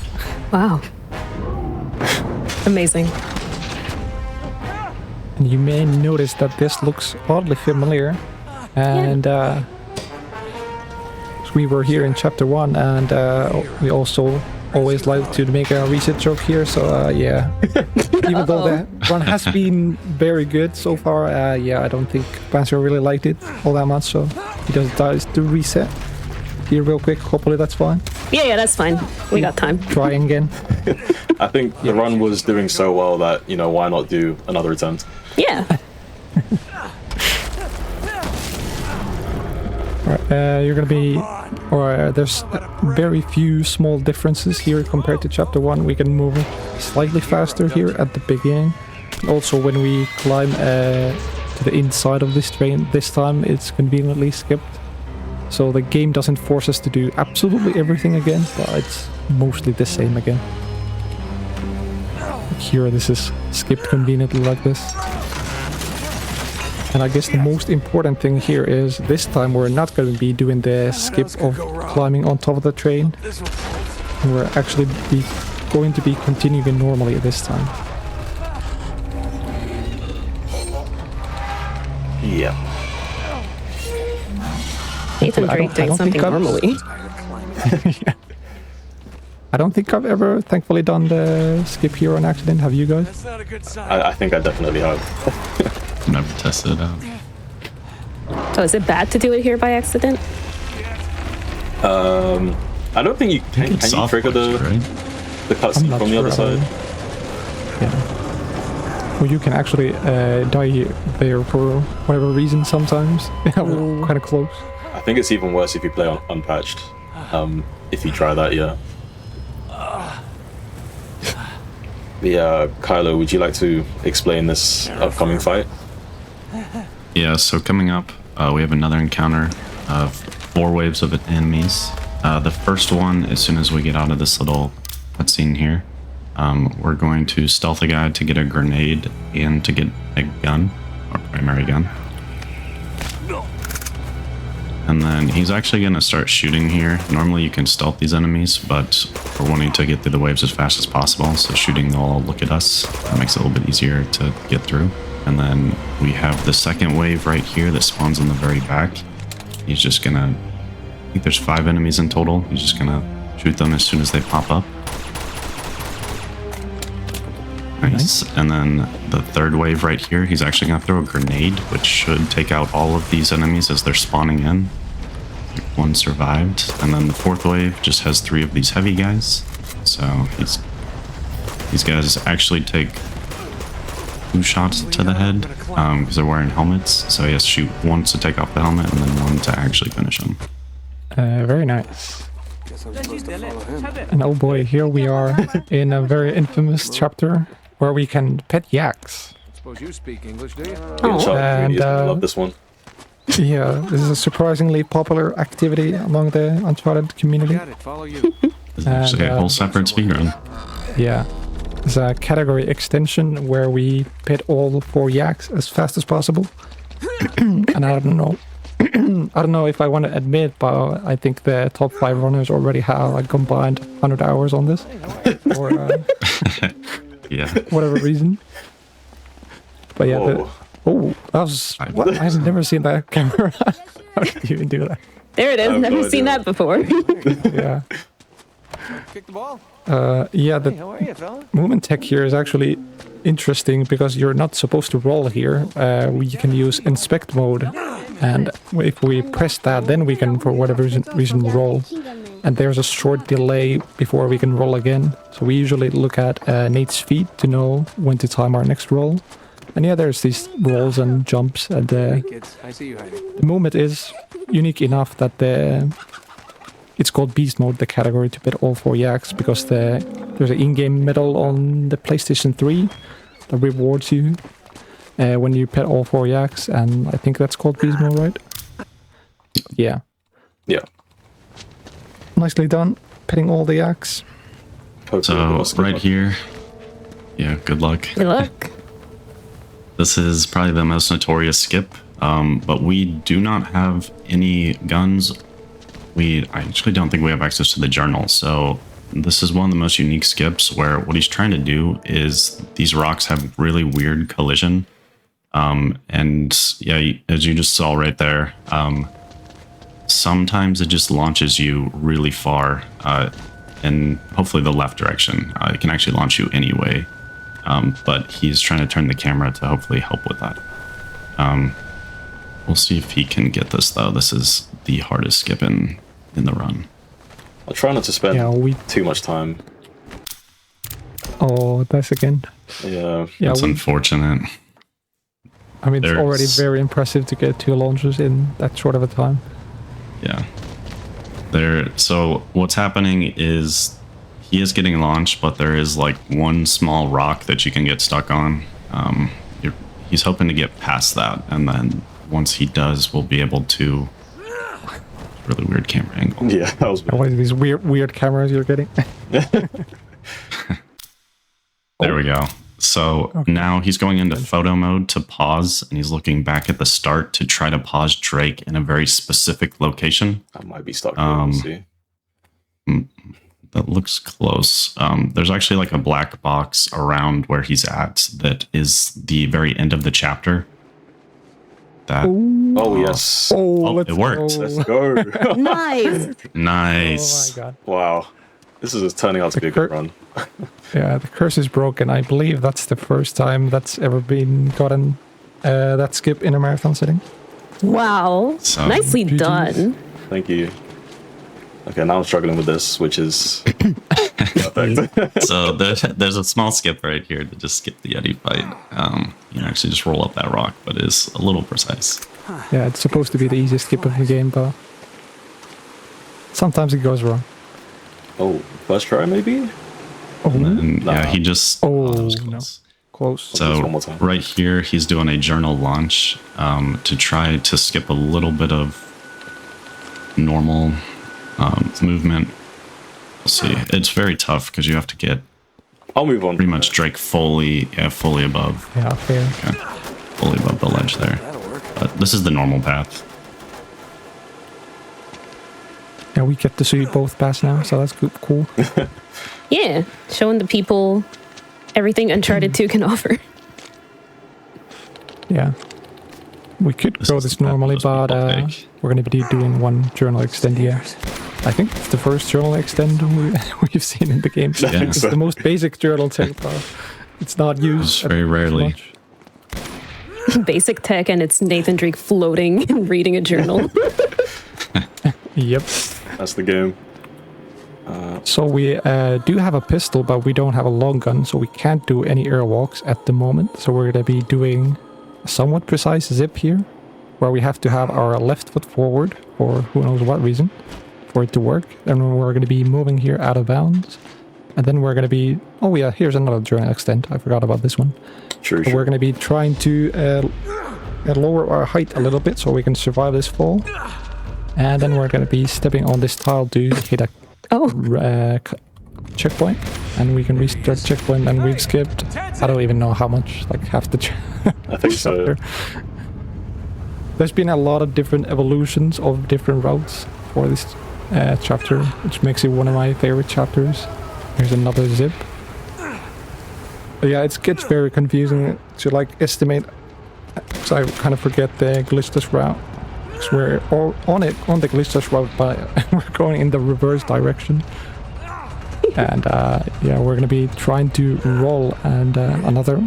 Wow. Amazing.
And you may notice that this looks oddly familiar, and we were here in chapter 1, and we also always like to make a reset joke here, so yeah. Even though that run has been very good so far, yeah, I don't think Panzer really liked it all that much, so he does to reset here real quick. Hopefully that's fine.
Yeah, that's fine. We got time.
Trying again.
I think the run was doing so well that, why not do another attempt?
Yeah.
You're gonna be, or there's very few small differences here compared to chapter 1. We can move slightly faster here at the beginning. Also, when we climb to the inside of this train, this time it's conveniently skipped. So the game doesn't force us to do absolutely everything again, but it's mostly the same again. Here, this is skipped conveniently like this. And I guess the most important thing here is this time we're not going to be doing the skip of climbing on top of the train. We're actually going to be continuing normally this time.
Yeah.
Nathan Drake doing something normally.
Yeah. I don't think I've ever, thankfully, done the skip here on accident. Have you guys?
That's not a good sign.
I think I definitely have.
Never tested it out.
So is it bad to do it here by accident?
I don't think you can you trigger the cutscene from the other side?
Yeah. Well, you can actually die there for whatever reason sometimes. Yeah, we're kind of close.
I think it's even worse if you play on unpatched. If you try that, yeah. Yeah, Kylo, would you like to explain this upcoming fight?
Yeah, so coming up, we have another encounter of 4 waves of enemies. The first one, as soon as we get out of this little cutscene here, we're going to stealth a guy to get a grenade and to get a gun, or primary gun. And then he's actually going to start shooting here. Normally you can stealth these enemies, but we're wanting to get through the waves as fast as possible, so shooting they'll all look at us. That makes it a little bit easier to get through. And then we have the second wave right here that spawns in the very back. He's just going to, I think there's 5 enemies in total. He's just going to shoot them as soon as they pop up. Nice. And then the third wave right here, he's actually going to throw a grenade, which should take out all of these enemies as they're spawning in. 1 survived. And then the 4th wave just has 3 of these heavy guys. So these guys actually take 2 shots to the head because they're wearing helmets. So he has to shoot once to take off the helmet and then one to actually finish him.
Very nice. And oh boy, here we are in a very infamous chapter where we can pet yaks.
Suppose you speak English, do you?
The Uncharted community is gonna love this one.
Yeah, this is a surprisingly popular activity among the Uncharted community.
Got it. Follow you.
It's actually a whole separate speedrun.
Yeah, it's a category extension where we pet all 4 yaks as fast as possible. And I don't know. I don't know if I want to admit, but I think the top 5 runners already have like combined 100 hours on this, for
Yeah.
whatever reason. But yeah,
Whoa.
that was. What? I've never seen that camera. How did you even do that?
There it is.
have
Never
no
seen
idea.
that before.
Yeah.
Kick the ball.
Yeah, the
How are you, fella?
movement tech here is actually interesting because you're not supposed to roll here. We can use inspect mode, and if we press that, then we can, for whatever reason, roll. And there's a short delay before we can roll again. So we usually look at Nate's feet to know when to time our next roll. And yeah, there's these rolls and jumps, and
Hey, kids. I see you hiding.
the movement is unique enough that it's called Beast Mode, the category, to pet all 4 yaks, because there's an in-game medal on the PlayStation 3 that rewards you when you pet all 4 yaks, and I think that's called Beast Mode, right? Yeah.
Yeah.
Nicely done, petting all the yaks.
So right here, yeah, good luck.
Good luck.
This is probably the most notorious skip, but we do not have any guns. I actually don't think we have access to the journal, so this is one of the most unique skips where what he's trying to do is these rocks have really weird collision. And yeah, as you just saw right there, sometimes it just launches you really far, in hopefully the left direction. It can actually launch you anyway. But he's trying to turn the camera to hopefully help with that. We'll see if he can get this, though. This is the hardest skip in the run.
I'll try not to spend too much time.
Oh, that's again.
Yeah.
Yeah,
It's unfortunate.
I mean, it's already very impressive to get 2 launches in that short of a time.
Yeah. So what's happening is he is getting launched, but there is like one small rock that you can get stuck on. He's hoping to get past that, and then once he does, we'll be able to. Really weird camera angle.
Yeah, that was
What are these weird cameras you're getting?
There we go. So now he's going into photo mode to pause, and he's looking back at the start to try to pause Drake in a very specific location.
I might be stuck here. Let's see.
That looks close. There's actually like a black box around where he's at that is the very end of the chapter. That.
Oh, yes.
Oh,
it worked.
Let's go.
Nice.
Nice.
Oh my god.
Wow. This is turning out to be a good run.
Yeah, the curse is broken. I believe that's the first time that's ever been gotten that skip in a marathon setting.
Wow.
So,
Nicely done.
Thank you. Okay, now I'm struggling with this, which is perfect.
So there's a small skip right here to just skip the Yeti fight. You can actually just roll up that rock, but it's a little precise.
Yeah, it's supposed to be the easiest skip of the game, but sometimes it goes wrong.
Oh, first try maybe?
And
Nah.
yeah, he just.
Oh,
that was
no.
close.
Close.
Just
So
one more time.
right here, he's doing a journal launch to try to skip a little bit of normal movement. We'll see. It's very tough because you have to get
I'll move on.
pretty much Drake fully above,
Yeah, fair.
fully above the ledge there. But this is the normal path.
Yeah, we get to see both pass now, so that's cool.
Yeah. Showing the people everything Uncharted 2 can offer.
Yeah. We could
This
go
is
this
the path
normally,
most
but
people take.
we're going to be doing one journal extend here. I think it's the first journal extend we've seen in the game.
Yeah.
It's the most basic journal tech, but it's not used
Very rarely.
much.
Basic tech, and it's Nathan Drake floating and reading a journal.
Yep.
That's the game.
So we do have a pistol, but we don't have a long gun, so we can't do any airwalks at the moment. So we're going to be doing a somewhat precise zip here, where we have to have our left foot forward for who knows what reason for it to work. And we're going to be moving here out of bounds. And then we're going to be... Oh yeah, here's another journey extent. I forgot about this one.
True.
So we're going to be trying to lower our height a little bit so we can survive this fall. And then we're going to be stepping on this tile to hit a checkpoint, and we can restart checkpoint, and we've skipped I don't even know how much, like half the
I think so.
There's been a lot of different evolutions of different routes for this chapter, which makes it one of my favorite chapters. Here's another zip. But yeah, it gets very confusing to like estimate, so I kind of forget the glitchless route. So we're all on the glitchless route, but we're going in the reverse direction. And yeah, we're gonna be trying to roll, and another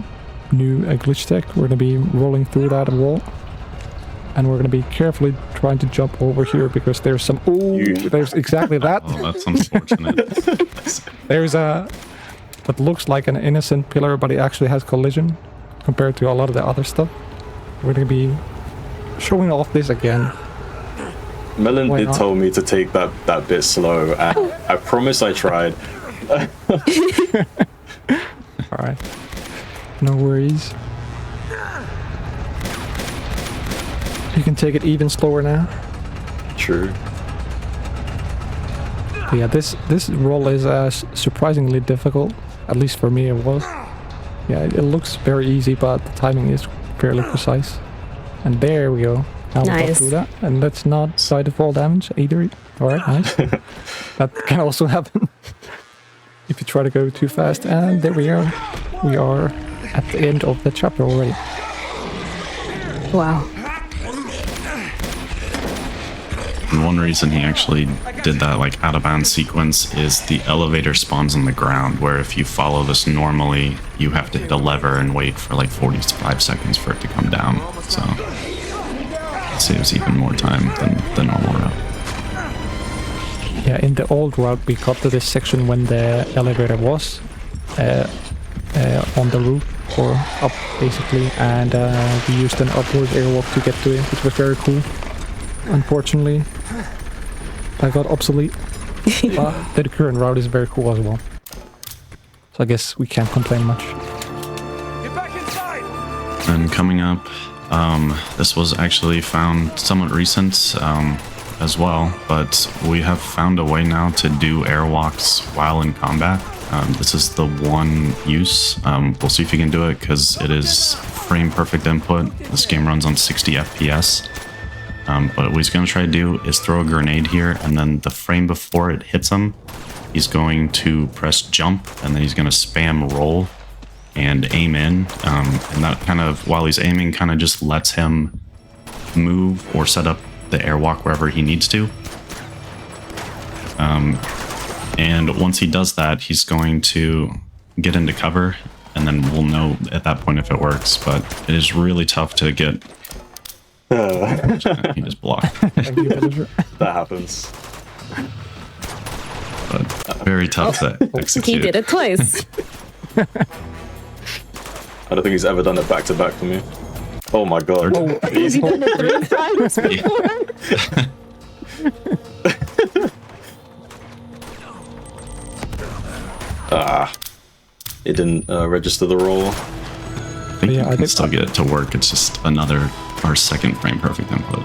new glitch tech. We're gonna be rolling through that wall, and we're gonna be carefully trying to jump over here because there's some. Oh, there's exactly that.
Oh, that's unfortunate.
There's a what looks like an innocent pillar, but it actually has collision compared to a lot of the other stuff. We're gonna be showing off this again.
Melon did tell me to take that bit slow, and I promise I tried.
Alright. No worries. You can take it even slower now.
True.
But yeah, this roll is surprisingly difficult. At least for me it was. Yeah, it looks very easy, but the timing is fairly precise. And there we go. Now we got through that. And let's not die to fall damage either. Alright, nice. That can also happen if you try to go too fast. And there we are. We are at the end of the chapter already.
Wow.
And one reason he actually did that like out of bounds sequence is the elevator spawns on the ground, where if you follow this normally, you have to hit a lever and wait for like 45 seconds for it to come down. So it saves even more time than the normal route.
Yeah, in the old route we got to this section when the elevator was on the roof or up basically, and we used an upward airwalk to get to it, which was very cool. Unfortunately, that got obsolete, but the current route is very cool as well. So I guess we can't complain much.
Get back inside!
And coming up, this was actually found somewhat recent as well, but we have found a way now to do airwalks while in combat. This is the one use. We'll see if you can do it because it is frame perfect input. This game runs on 60 FPS. But what he's going to try to do is throw a grenade here, and then the frame before it hits him, he's going to press jump, and then he's going to spam roll and aim in. And that kind of, while he's aiming, kind of just lets him move or set up the airwalk wherever he needs to. And once he does that, he's going to get into cover, and then we'll know at that point if it works. But it is really tough to get... He just blocked.
That happens.
But very tough to execute.
He did it twice.
I don't think he's ever done it back to back for me. Oh my god.
Oh, has he done it 3 times before?
It didn't register the roll.
I think
Yeah,
you
I
can
did-
still get it to work. It's just our second frame perfect input.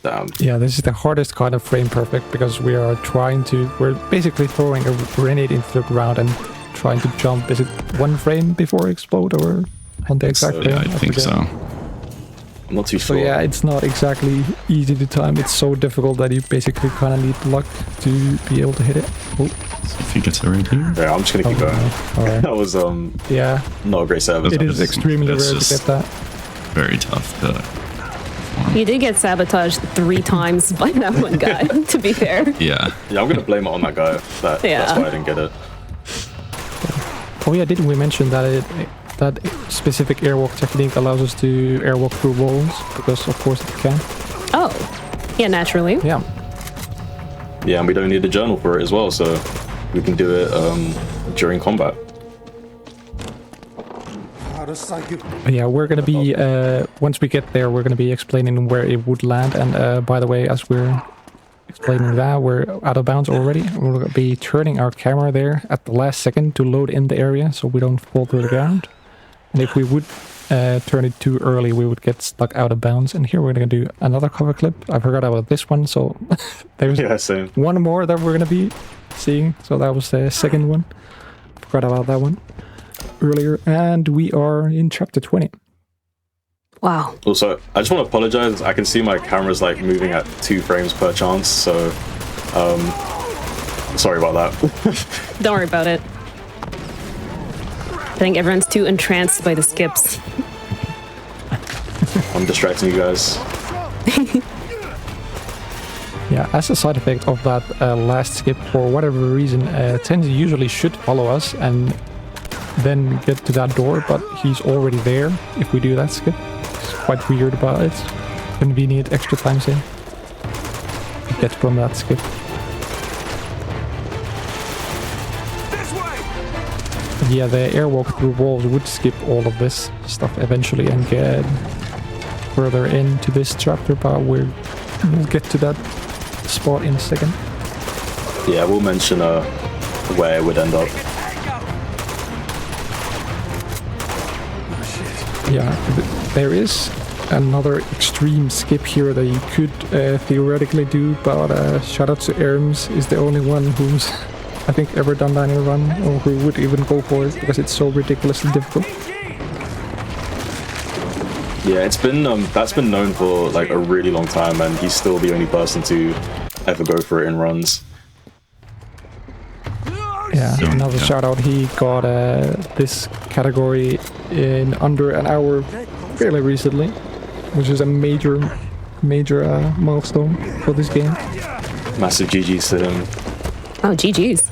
Damn.
Yeah, this is the hardest kind of frame perfect because we're basically throwing a grenade into the ground and trying to jump. Is it 1 frame before explode or on the exact
so,
frame?
Yeah, I think
forget.
so.
I'm not too
So
sure.
yeah, it's not exactly easy to time. It's so difficult that you basically kind of need luck to be able to hit it. Oh,
See if he gets it right here.
Yeah, I'm just gonna keep going.
Alright.
That was
Yeah,
not a great service.
it is
It's
extremely rare to
just-
get that.
Very tough to...
You did get sabotaged 3 times by that one guy, to be fair.
Yeah.
Yeah, I'm gonna blame it on that guy. That's
Yeah.
why I didn't get it.
Oh yeah, didn't we mention that that specific airwalk technique allows us to airwalk through walls? Because of course it can.
Oh, yeah, naturally.
Yeah.
Yeah, and we don't need a journal for it as well, so we can do it during combat.
Yeah, we're gonna be once we get there, we're gonna be explaining where it would land. And by the way, as we're explaining that, we're out of bounds already. We're gonna be turning our camera there at the last second to load in the area, so we don't fall to the ground. And if we would turn it too early, we would get stuck out of bounds. And here we're gonna do another cover clip. I forgot about this one, so there's
Same.
one more that we're gonna be seeing. So that was the second one. Forgot about that one earlier, and we are in chapter 20.
Wow.
Also, I just want to apologize. I can see my camera's like moving at 2 frames per chance, so sorry about that.
Don't worry about it. I think everyone's too entranced by the skips.
I'm distracting you guys.
Yeah, as a side effect of that last skip, for whatever reason, Tenzi usually should follow us and then get to that door, but he's already there if we do that skip. It's quite weird, but it's convenient extra time save to get from that skip. Yeah, the airwalk through walls would skip all of this stuff eventually and get further into this chapter, but we'll get to that spot in a second.
Yeah, we'll mention where it would end up.
Yeah, there is another extreme skip here that you could theoretically do, but shout out to Erms is the only one who's, I think, ever done that in a run, or who would even go for it, because it's so ridiculously difficult.
Yeah, it's been that's been known for like a really long time, and he's still the only person to ever go for it in runs.
Yeah, another shout out. He got this category in under an hour fairly recently, which is a major milestone for this game.
Massive GG's to him.
Oh, GG's.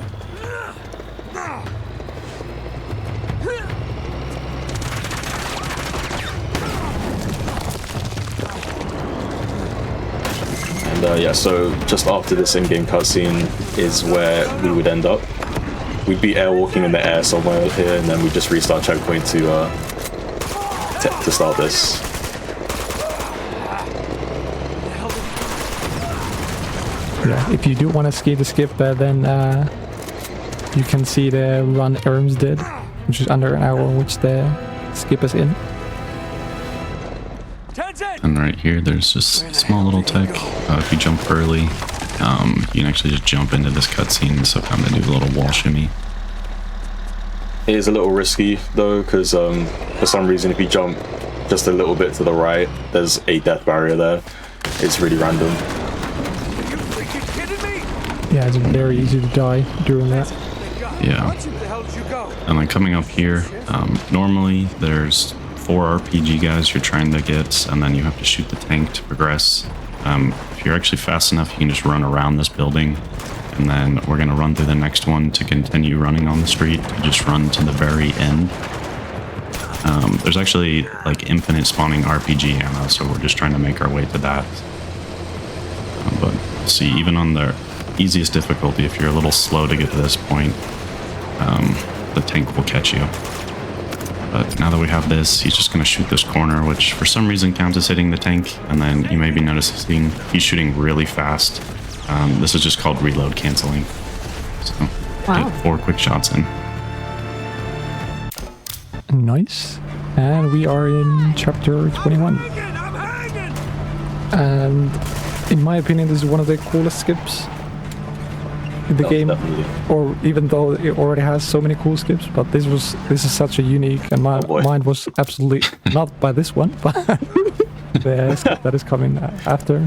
And yeah, so just after this in-game cutscene is where we would end up. We'd be airwalking in the air somewhere here, and then we just restart checkpoint to start this.
Yeah, if you do want to skip the skip, then you can see the run Erms did, which is under an hour, which the skip is in.
And right here, there's just a small little tech. If you jump early, you can actually just jump into this cutscene, so kind of do a little wall shimmy.
It is a little risky though, because for some reason if you jump just a little bit to the right, there's a death barrier there. It's really random.
Yeah, it's very easy to die during that.
Yeah. And then coming up here, normally there's 4 RPG guys you're trying to get, and then you have to shoot the tank to progress. If you're actually fast enough, you can just run around this building, and then we're going to run through the next one to continue running on the street. You just run to the very end. There's actually like infinite spawning RPG ammo, so we're just trying to make our way to that. But see, even on the easiest difficulty, if you're a little slow to get to this point, the tank will catch you. But now that we have this, he's just going to shoot this corner, which for some reason counts as hitting the tank. And then you may be noticing he's shooting really fast. This is just called reload canceling. So
Wow.
get 4 quick shots in.
Nice. And we are in chapter 21. And in my opinion, this is one of the coolest skips in the game.
Definitely.
Or even though it already has so many cool skips, but this is such a unique, and mine was absolutely not by this one, but the skip that is coming after.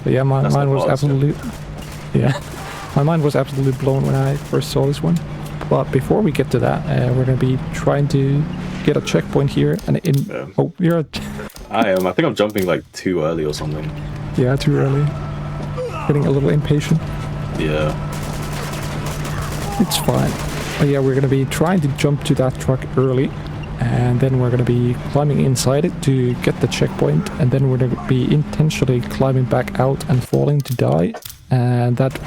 But yeah, mine was absolutely my mind was absolutely blown when I first saw this one. But before we get to that, we're gonna be trying to get a checkpoint here, and oh, you're
I am. I think I'm jumping like too early or something.
yeah, too early. Getting a little impatient.
Yeah.
It's fine. But yeah, we're gonna be trying to jump to that truck early, and then we're gonna be climbing inside it to get the checkpoint, and then we're gonna be intentionally climbing back out and falling to die, and that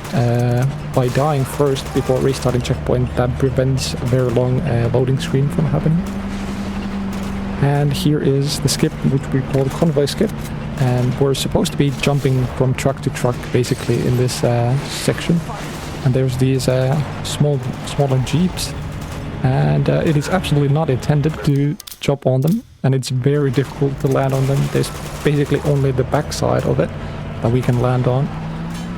by dying first before restarting checkpoint, that prevents a very long loading screen from happening. And here is the skip, which we call the convoy skip, and we're supposed to be jumping from truck to truck basically in this section. And there's these smaller jeeps, and it is absolutely not intended to jump on them, and it's very difficult to land on them. There's basically only the backside of it that we can land on,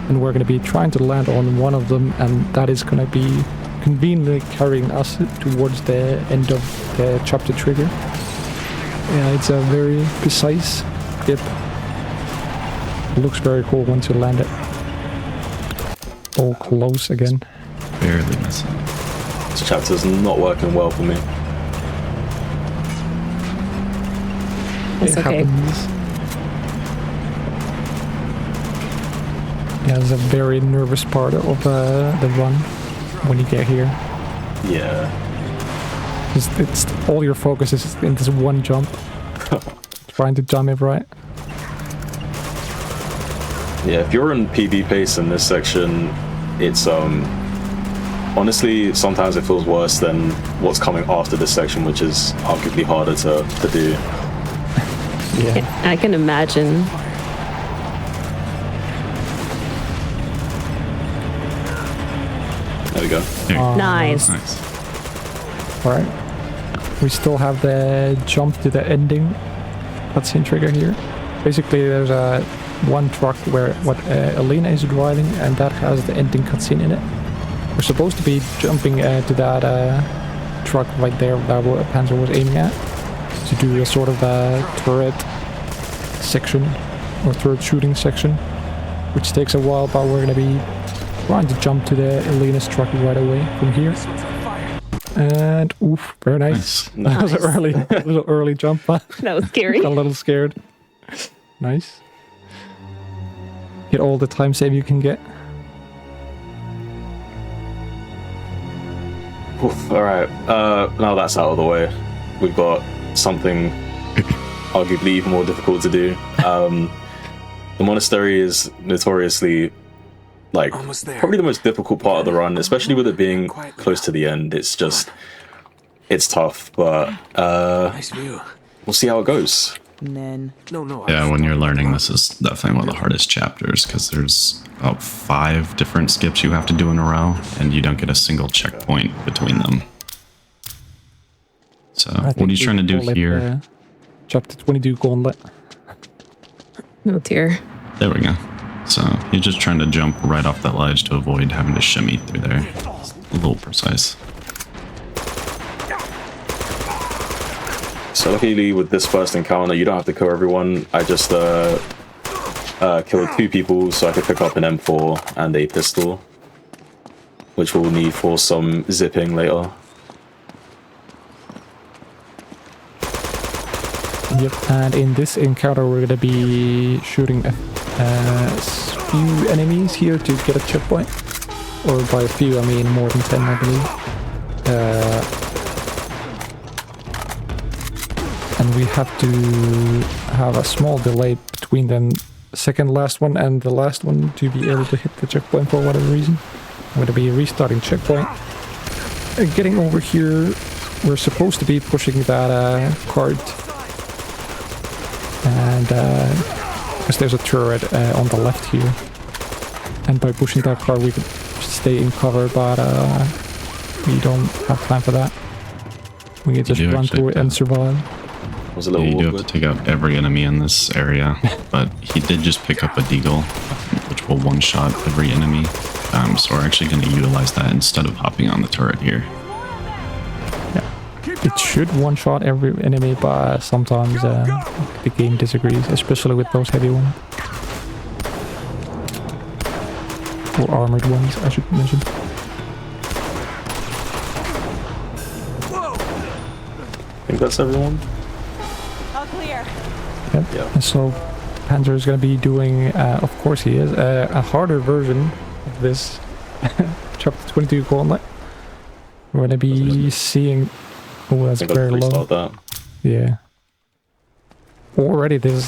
and we're going to be trying to land on one of them, and that is going to be conveniently carrying us towards the end of the chapter trigger. Yeah, it's a very precise skip. It looks very cool once you land it. Oh, close again.
Barely missing.
This chapter's not working well for me.
It's okay.
Happens. Yeah, it's a very nervous part of the run when you get here.
Yeah.
It's all your focus is in this one jump. Trying to jump it right.
Yeah, if you're in PB pace in this section, it's honestly sometimes it feels worse than what's coming after this section, which is arguably harder to do.
Yeah.
I can imagine.
There we go.
There you go.
Nice.
Nice.
Alright. We still have the jump to the ending cutscene trigger here. Basically, there's one truck where Elena is driving, and that has the ending cutscene in it. We're supposed to be jumping to that truck right there that Panzer was aiming at to do a sort of turret section or turret shooting section, which takes a while, but we're going to be trying to jump to the Elena's truck right away from here. And oof, very nice. That was a little early jump, but
That was scary.
got a little scared. Nice. Get all the time save you can get.
Oof, all right. Now that's out of the way, we've got something arguably even more difficult to do. The monastery is notoriously like
Almost there.
probably the most difficult part of the run, especially with it being close to the end. It's tough, but
Nice view.
we'll see how it goes.
And then
No.
Yeah, when you're learning, this is definitely one of the hardest chapters because there's about 5 different skips you have to do in a row, and you don't get a single checkpoint between them. So,
I
what
think
are you
we
trying to do
call it,
here?
Chapter 22 Gauntlet.
Oh dear.
There we go. So, you're just trying to jump right off that ledge to avoid having to shimmy through there. A little precise.
So luckily with this first encounter, you don't have to kill everyone. I just killed 2 people so I could pick up an M4 and a pistol, which we'll need for some zipping later.
Yep, and in this encounter we're gonna be shooting a few enemies here to get a checkpoint. Or by a few, I mean more than 10, I believe. And we have to have a small delay between the second last one and the last one to be able to hit the checkpoint for whatever reason. I'm gonna be restarting checkpoint. And getting over here, we're supposed to be pushing that cart. And because there's a turret on the left here, and by pushing that car we could stay in cover, but we don't have time for that. We can just
do
run
actually
through it and survive.
It was a
Yeah,
little
you do have
awkward.
to take out every enemy in this area, but he did just pick up a deagle, which will one-shot every enemy. So we're actually going to utilize that instead of hopping on the turret here.
It should one-shot every enemy, but sometimes the game disagrees, especially with those heavy ones. Or armored ones, I should mention.
I think that's everyone.
All clear.
Yep.
Yeah.
And so Panzer is going to be doing, of course he is, a harder version of this chapter 22 Gauntlet. We're going to be seeing... Oh,
I
that's
think I'll
very low.
restart that.
Yeah. Already this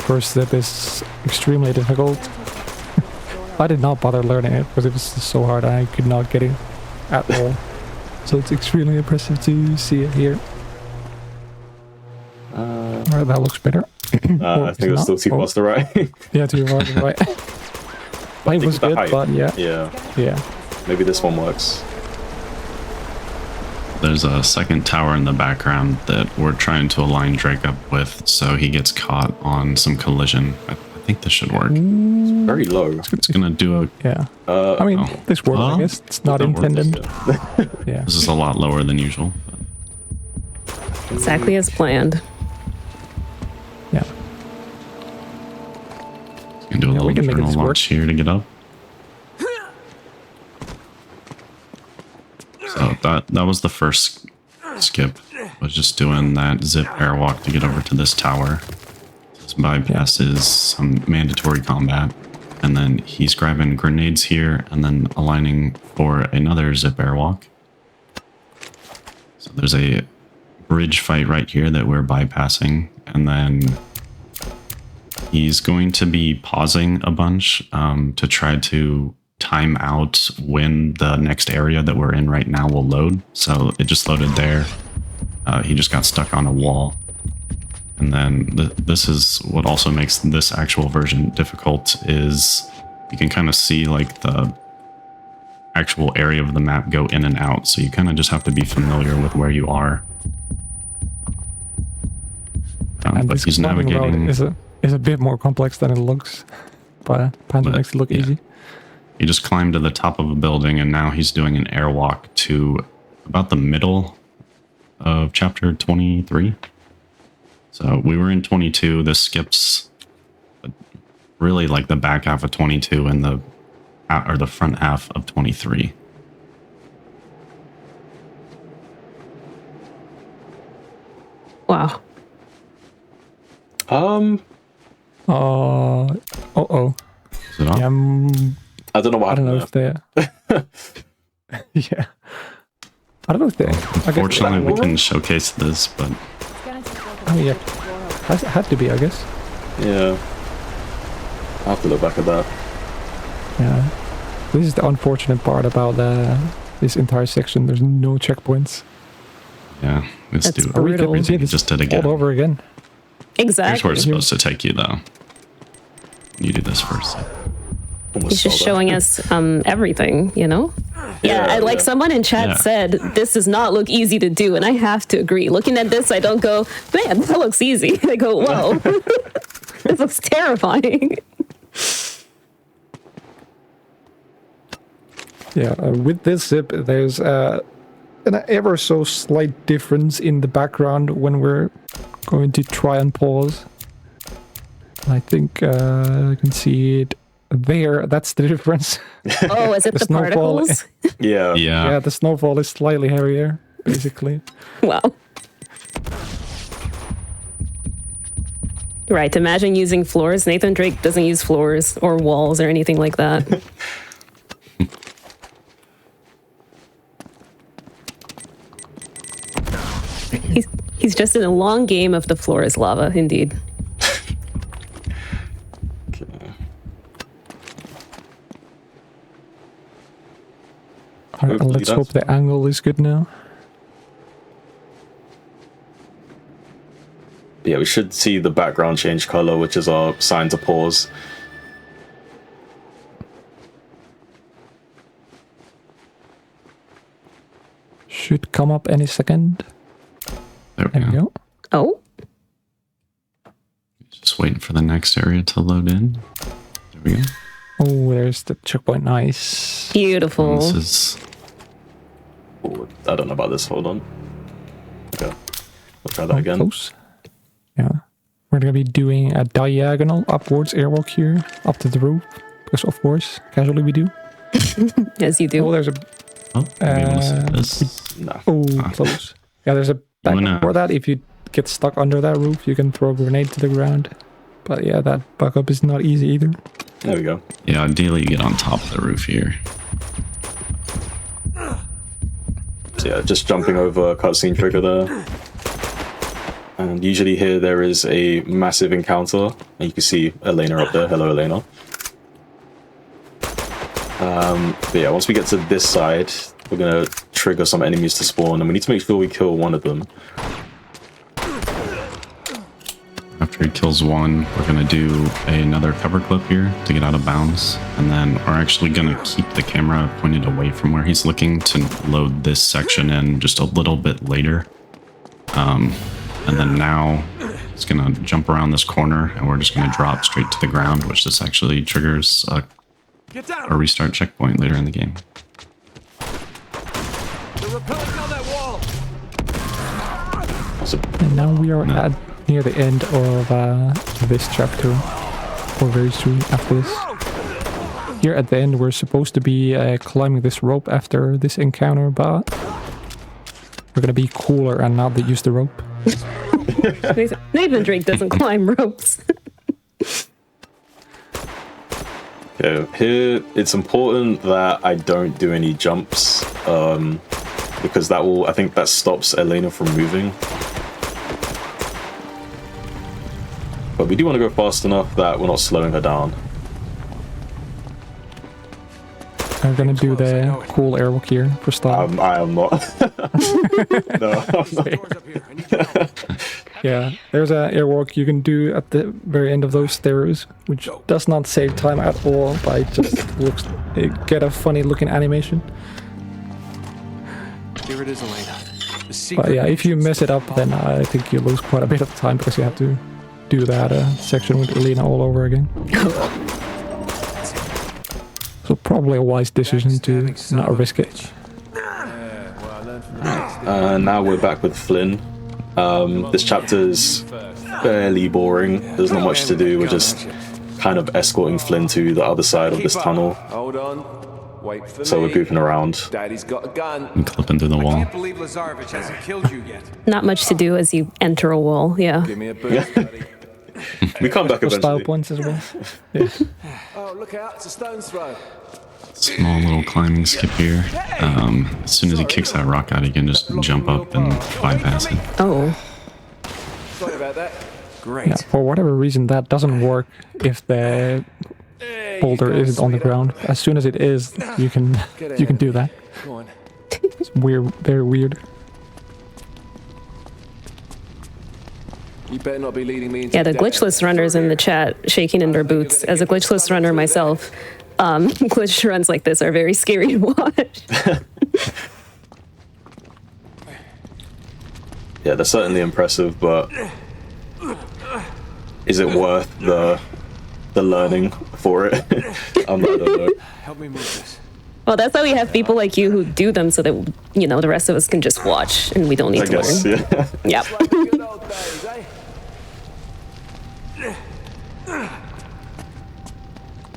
first step is extremely difficult. I did not bother learning it because it was just so hard. I could not get it at all. So it's extremely impressive to see it here. Alright, that looks better.
I think it was still too far to the right.
Yeah, too far to the right. It was good, but yeah.
Yeah. Maybe this one works.
There's a second tower in the background that we're trying to align Drake up with, so he gets caught on some collision. I think this should work.
It's very low.
It's gonna do a...
Yeah. I mean, this works, I guess. It's not intended. Yeah.
This is a lot lower than usual.
Exactly as planned.
Yeah.
Gonna do a little internal launch here to get up. So that was the first skip, was just doing that zip airwalk to get over to this tower. This bypasses some mandatory combat, and then he's grabbing grenades here and then aligning for another zip airwalk. So there's a bridge fight right here that we're bypassing, and then he's going to be pausing a bunch to try to time out when the next area that we're in right now will load. So it just loaded there. He just got stuck on a wall. And then this is what also makes this actual version difficult, is you can kind of see like the actual area of the map go in and out. So you kind of just have to be familiar with where you are. But he's navigating.
Is a bit more complex than it looks, but Panzer makes it look easy.
He just climbed to the top of a building, and now he's doing an airwalk to about the middle of chapter 23. So we were in 22. This skips really like the back half of 22 and the front half of 23.
Wow.
Uh-oh.
Is it on?
Yeah,
I don't know what happened.
I don't know if they're... Yeah. I don't know if they're...
Unfortunately, we can showcase this, but...
Oh, yeah. It had to be, I guess.
Yeah. I'll have to look back at that.
Yeah. This is the unfortunate part about this entire section. There's no checkpoints.
Yeah, let's do
brutal.
everything we just did again.
All over again.
Exactly.
Here's where it's supposed to take you, though. You do this first.
He's just showing us everything, you know? Yeah, like someone in chat said, this does not look easy to do, and I have to agree. Looking at this, I don't go, man, that looks easy. I go, whoa, this looks terrifying.
Yeah, with this zip, there's an ever so slight difference in the background when we're going to try and pause. I think I can see it there. That's the difference.
Oh, is it the particles?
Yeah.
Yeah, the snowfall is slightly heavier, basically.
Wow. Right, imagine using floors. Nathan Drake doesn't use floors or walls or anything like that. He's just in a long game of the floor is lava, indeed.
Alright, let's hope the angle is good now.
Yeah, we should see the background change color, which is our sign to pause.
Should come up any second.
There
we go.
Oh.
Just waiting for the next area to load in. There we go.
Oh, there's the checkpoint. Nice.
Beautiful.
This is...
Ooh, I don't know about this. Hold on. Okay. We'll try that again.
Close. Yeah. We're going to be doing a diagonal upwards airwalk here, up to the roof. Because, of course, casually we do.
Yes, you do.
Oh, there's a...
Oh, this.
No.
Oh, close. Yeah, there's a backup for that. If you get stuck under that roof, you can throw a grenade to the ground. But yeah, that backup is not easy either.
There we go.
Yeah, ideally you get on top of the roof here.
So yeah, just jumping over a cutscene trigger there. And usually here there is a massive encounter. And you can see Elena up there. Hello, Elena. But yeah, once we get to this side, we're gonna trigger some enemies to spawn, and we need to make sure we kill one of them.
After he kills one, we're going to do another cover clip here to get out of bounds. And then we're actually going to keep the camera pointed away from where he's looking to load this section in just a little bit later. And then now he's going to jump around this corner and we're just going to drop straight to the ground, which this actually triggers a restart checkpoint later in the game.
They're repelling down that wall.
And now we are at near the end of this chapter, or very soon after this. Here at the end, we're supposed to be climbing this rope after this encounter, but we're gonna be cooler and not use the rope.
Nathan Drake doesn't climb ropes.
Yeah, here it's important that I don't do any jumps, because I think that stops Elena from moving. But we do want to go fast enough that we're not slowing her down.
I'm gonna do the cool airwalk here for start.
I am not. No, I'm not.
Yeah, there's an airwalk you can do at the very end of those stairs, which does not save time at all, but it just get a funny looking animation.
Here it is, Elena.
But yeah, if you mess it up, then I think you lose quite a bit of time because you have to do that section with Elena all over again. So probably a wise decision to not risk it.
Now we're back with Flynn. This chapter is fairly boring. There's not much to do. We're just kind of escorting Flynn to the other side of this tunnel.
Hold on. Wait for
So we're goofing around.
Daddy's got a gun.
And clipping through the wall.
Can't believe Lazarevich hasn't killed you yet.
Not much to do as you enter a wall, yeah.
Give me a boost, buddy.
We come back
Style
eventually.
points as well. Yeah.
Oh, look out. It's a stone's throw.
Small little climbing skip here. As soon as he kicks that rock out, he can just jump up and bypass it.
Oh,
Sorry about that. Great.
Yeah, for whatever reason, that doesn't work if the boulder isn't on the ground. As soon as it is, you can do that.
Go on.
It's weird, very weird.
You better not be leading me into
yeah, the
death.
glitchless runners in the chat shaking in their boots. As a glitchless runner myself, glitch runs like this are very scary to watch.
Yeah, they're certainly impressive, but is it worth the learning for it? I don't know.
Help me move this.
Well, that's why we have people like you who do them so that, you know, the rest of us can just watch and we don't need
I
to
guess,
learn.
yeah.
Yep.
Like the good old days, eh?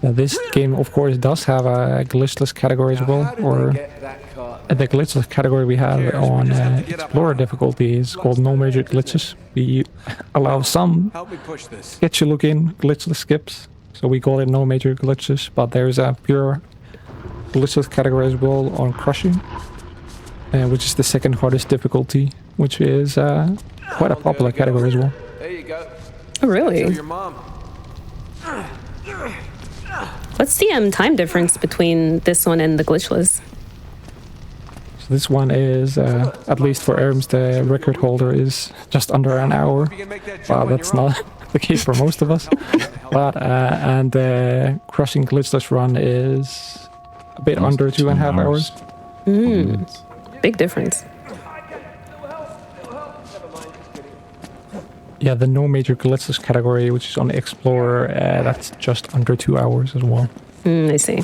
Now, this game, of course, does have a glitchless category as well,
How did
or
they get that cart?
the glitchless category we have on Explorer difficulty is called No Major Glitches. We allow some
Help me push this.
sketchy looking glitchless skips, so we call it No Major Glitches, but there's a pure glitchless category as well on Crushing, which is the second hardest difficulty, which is quite a popular category as well.
There you go.
Oh,
Tell
really?
your mom.
What's the time difference between this one and the glitchless?
So this one is, at least for Erms, the record holder is just under an hour.
You can make that jump
Well,
on
that's
your own.
not the case for most of us. But and the Crushing Glitchless run is a bit under 2.5 hours.
Big difference.
Yeah, the No Major Glitchless category, which is on Explorer, that's just under 2 hours as well.
I see.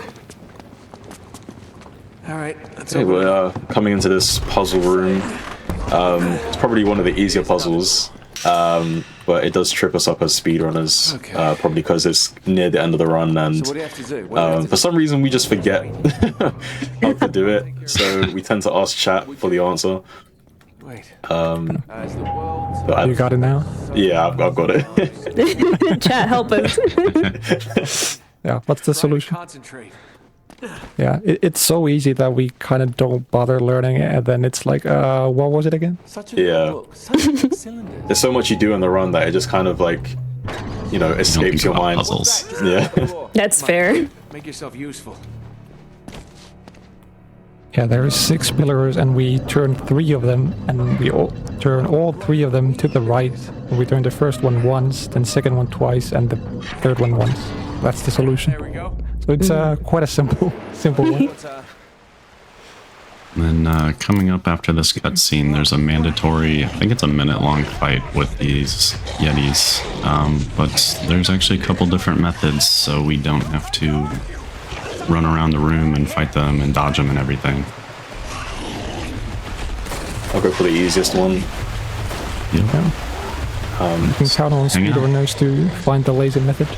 All right. That's
Okay,
over.
we're coming into this puzzle room. It's probably one of the easier puzzles, but it does trip us up as speedrunners,
Okay.
probably because it's near the end of the run, and
So what do you have to do? What do you have to
for some reason we just forget how to do it, so we tend to ask chat for the answer.
do? Wait. As the world
But
You got it now?
yeah, I've got it.
Chat, help us.
Yeah, what's the solution?
concentrate.
Yeah, it's so easy that we kind of don't bother learning it, and then it's like, what was it again?
Such a
Yeah.
good book. Such a big cylinder.
There's so much you do in the run that it just kind of like, you know,
You don't
escapes
think
your
about
mind.
puzzles.
Yeah.
That's fair.
Make yourself useful.
Yeah, there are 6 pillars, and we turn 3 of them, and we turn all 3 of them to the right. We turn the first one once, then second one twice, and the third one once. That's the solution.
There we go.
So it's quite a simple one.
And then coming up after this cutscene, there's a mandatory, I think it's a minute-long fight with these Yetis. But there's actually a couple different methods, so we don't have to run around the room and fight them and dodge them and everything.
I'll go for the easiest one.
Yeah. You can count on speedrunners to find the laser method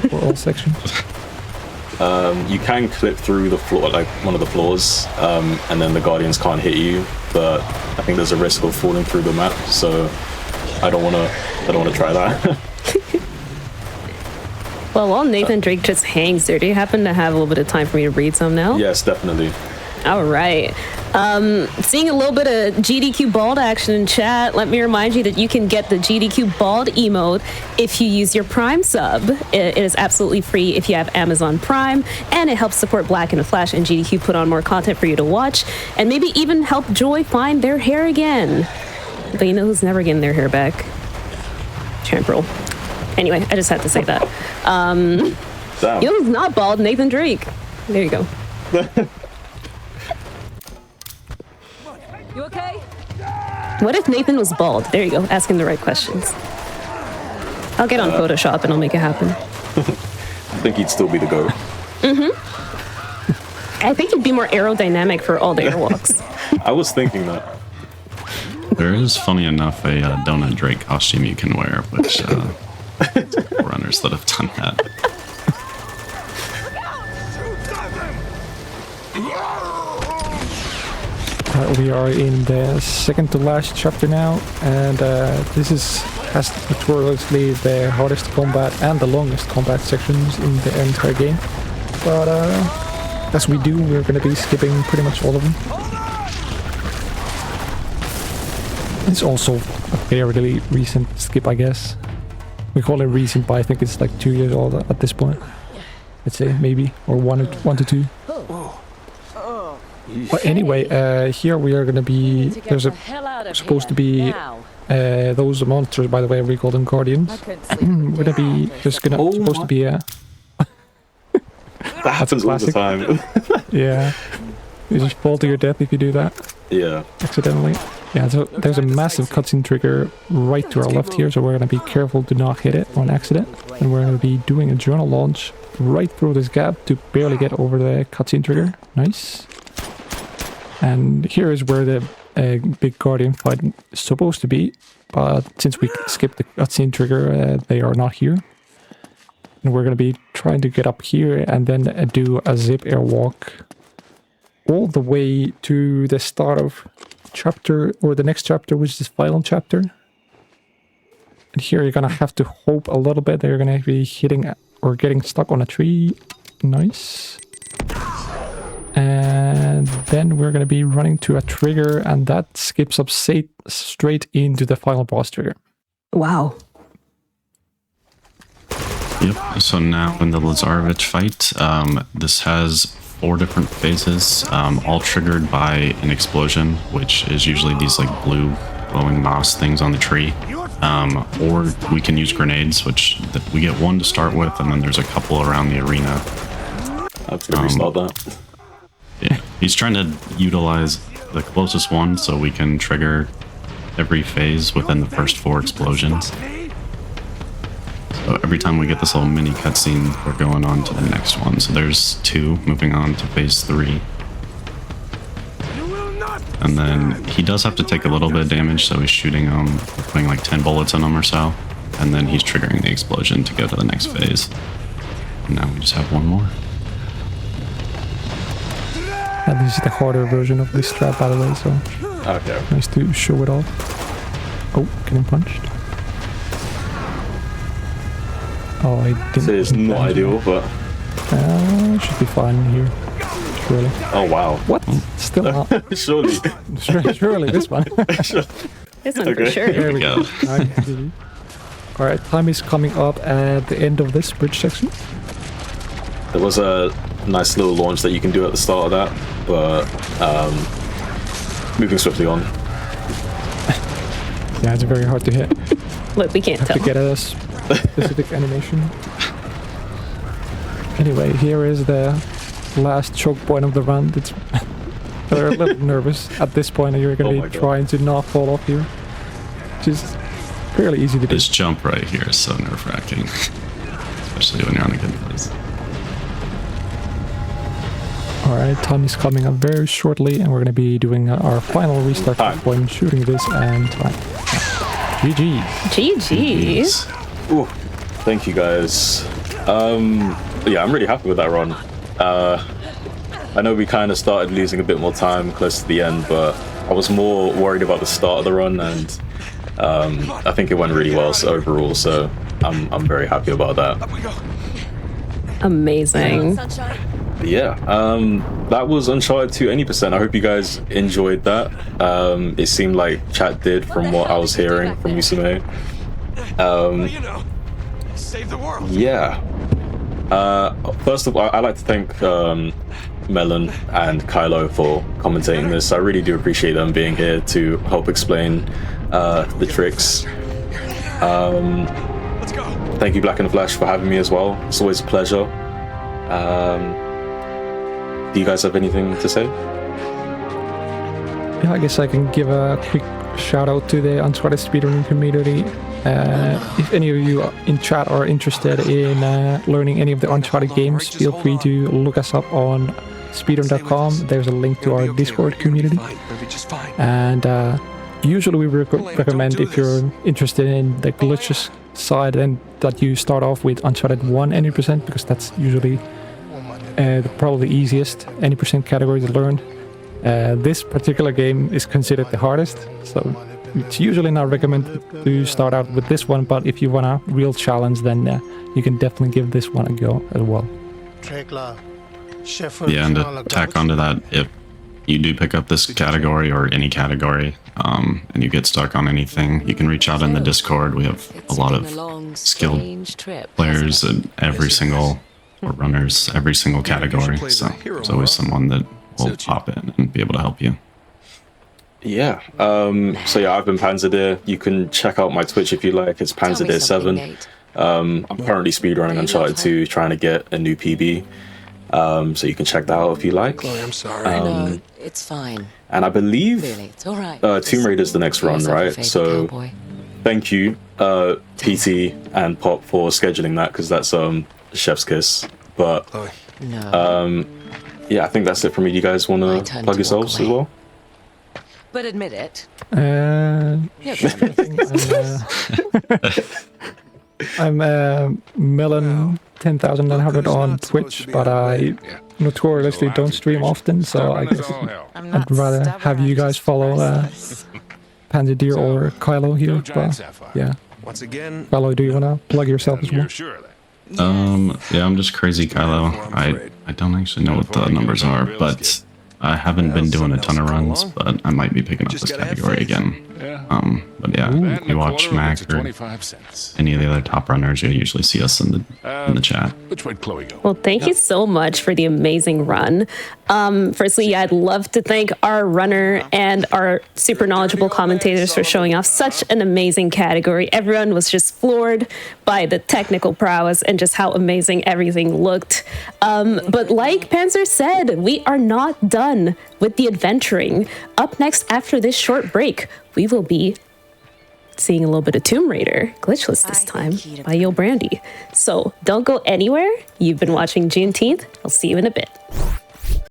for all sections.
You can clip through the floor, like one of the floors, and then the guardians can't hit you. But I think there's a risk of falling through the map, so I don't wanna try that.
Well, while Nathan Drake just hangs there, do you happen to have a little bit of time for me to read some now?
Yes, definitely.
All right. Seeing a little bit of GDQ Bald action in chat, let me remind you that you can get the GDQ Bald emote if you use your Prime sub. It is absolutely free if you have Amazon Prime, and it helps support Black in the Flash and GDQ put on more content for you to watch, and maybe even help Joy find their hair again. But you know who's never getting their hair back? Champerl. Anyway, I just had to say that.
Damn.
You know who's not bald? Nathan Drake. There you go.
You okay?
What if Nathan was bald? There you go, asking the right questions. I'll get on Photoshop and I'll make it happen.
I think he'd still be the GOAT.
I think he'd be more aerodynamic for all the airwalks.
I was thinking that.
There is, funny enough, a Donut Drake costume you can wear, which runners that have done that.
We are in the second to last chapter now, and this has notoriously the hardest combat and the longest combat sections in the entire game. But as we do, we're going to be skipping pretty much all of them. It's also a fairly recent skip, I guess. We call it recent, but I think it's like 2 years old at this point. I'd say maybe, or one to two. But anyway, here we are gonna be. There's supposed to be those monsters. By the way, we call them guardians. We're gonna be supposed to be a.
That happens all the time.
Yeah, you just fall to your death if you do that.
Yeah.
Accidentally. Yeah, so there's a massive cutscene trigger right to our left here, so we're gonna be careful to not hit it on accident. And we're gonna be doing a journal launch right through this gap to barely get over the cutscene trigger. Nice. And here is where the big guardian fight is supposed to be, but since we skipped the cutscene trigger, they are not here. And we're gonna be trying to get up here and then do a zip airwalk all the way to the start of chapter, or the next chapter, which is the final chapter. And here you're gonna have to hope a little bit that you're gonna be hitting or getting stuck on a tree. Nice. And then we're gonna be running to a trigger, and that skips up straight into the final boss trigger.
Wow.
Yep, so now in the Lazarevich fight, this has 4 different phases, all triggered by an explosion, which is usually these like blue glowing moss things on the tree. Or we can use grenades, which we get 1 to start with, and then there's a couple around the arena.
I've got to restart that.
Yeah, he's trying to utilize the closest one so we can trigger every phase within the first 4 explosions. So every time we get this little mini cutscene, we're going on to the next one. So there's 2, moving on to phase 3. And then he does have to take a little bit of damage, so he's shooting putting like 10 bullets in him or so. And then he's triggering the explosion to go to the next phase. And now we just have 1 more.
And this is the harder version of this trap, by the way, so
Okay.
nice to show it off. Oh, getting punched. Oh, I didn't.
So it's not ideal, but
Should be fine here. Surely.
oh wow.
What? Still not.
Surely.
Surely this one.
This one for
Okay.
sure.
There we
go.
go. Alright, time is coming up at the end of this bridge section.
There was a nice little launch that you can do at the start of that, but moving swiftly on.
Yeah, it's very hard to hit.
Look, we can't
Have
tell.
to get a specific animation. Anyway, here is the last choke point of the run. They're a little nervous at this point, and you're going to be trying to not fall off here, which is fairly easy to do.
This jump right here is so nerve-wracking, especially when you're on a good place.
Alright, time is coming up very shortly, and we're going to be doing our final restart point, shooting this, and time. GG.
GG.
Ooh, thank you guys. Yeah, I'm really happy with that run. I know we kind of started losing a bit more time close to the end, but I was more worried about the start of the run, and I think it went really well overall, so I'm very happy about that.
Amazing.
Yeah, that was Uncharted 2 any%. I hope you guys enjoyed that. It seemed like chat did from what I was hearing from Musume.
You know, save the world.
Yeah. First of all, I'd like to thank Melon and Kylo for commentating this. I really do appreciate them being here to help explain the tricks.
Let's go.
Thank you, Black and the Flash, for having me as well. It's always a pleasure. Do you guys have anything to say?
Yeah, I guess I can give a quick shout out to the Uncharted speedrunning community. If any of you in chat are interested in learning any of the Uncharted games, feel free to look us up on speedrun.com. There's a link to our Discord community. And usually we recommend, if you're interested in the glitches side, then that you start off with Uncharted 1 any%, because that's usually probably the easiest any% category to learn. This particular game is considered the hardest, so it's usually not recommended to start out with this one, but if you want a real challenge, then you can definitely give this one a go as well.
Yeah, and to tack onto that, if you do pick up this category or any category, and you get stuck on anything, you can reach out in the Discord. We have a lot of skilled players in every single, or runners, every single category, so there's always someone that will pop in and be able to help you.
Yeah. So yeah, I've been Panzerdeer. You can check out my Twitch if you like. It's Panzerdeer7. I'm currently speedrunning Uncharted 2, trying to get a new PB. So you can check that out if you like.
Chloe, I'm sorry.
No, it's fine.
And I believe
Really, it's all right.
Tomb Raider's the next run, right? So thank you, PT and Pop, for scheduling that, because that's chef's kiss. But
Chloe.
No.
yeah, I think that's it for me. Do you guys want to plug yourselves as well?
But admit it.
I'm Melon 10,900 on Twitch, but I notoriously don't stream often, so I guess I'd rather have you guys follow Panzerdeer or Kylo here. But yeah,
Once again,
Kylo, do you want to plug yourself as well?
Yeah, I'm just crazy Kylo. I don't actually know what the numbers are, but I haven't been doing a ton of runs, but I might be picking up this category again. But yeah, if you watch Mac or any of the other top runners, you'll usually see us in the chat.
Which way'd Chloe go?
Well, thank you so much for the amazing run. Firstly, I'd love to thank our runner and our super knowledgeable commentators for showing off such an amazing category. Everyone was just floored by the technical prowess and just how amazing everything looked. But like Panzer said, we are not done with the adventuring. Up next, after this short break, we will be seeing a little bit of Tomb Raider, glitchless this time, by Yo Brandy. So don't go anywhere. You've been watching Juneteenth. I'll see you in a bit.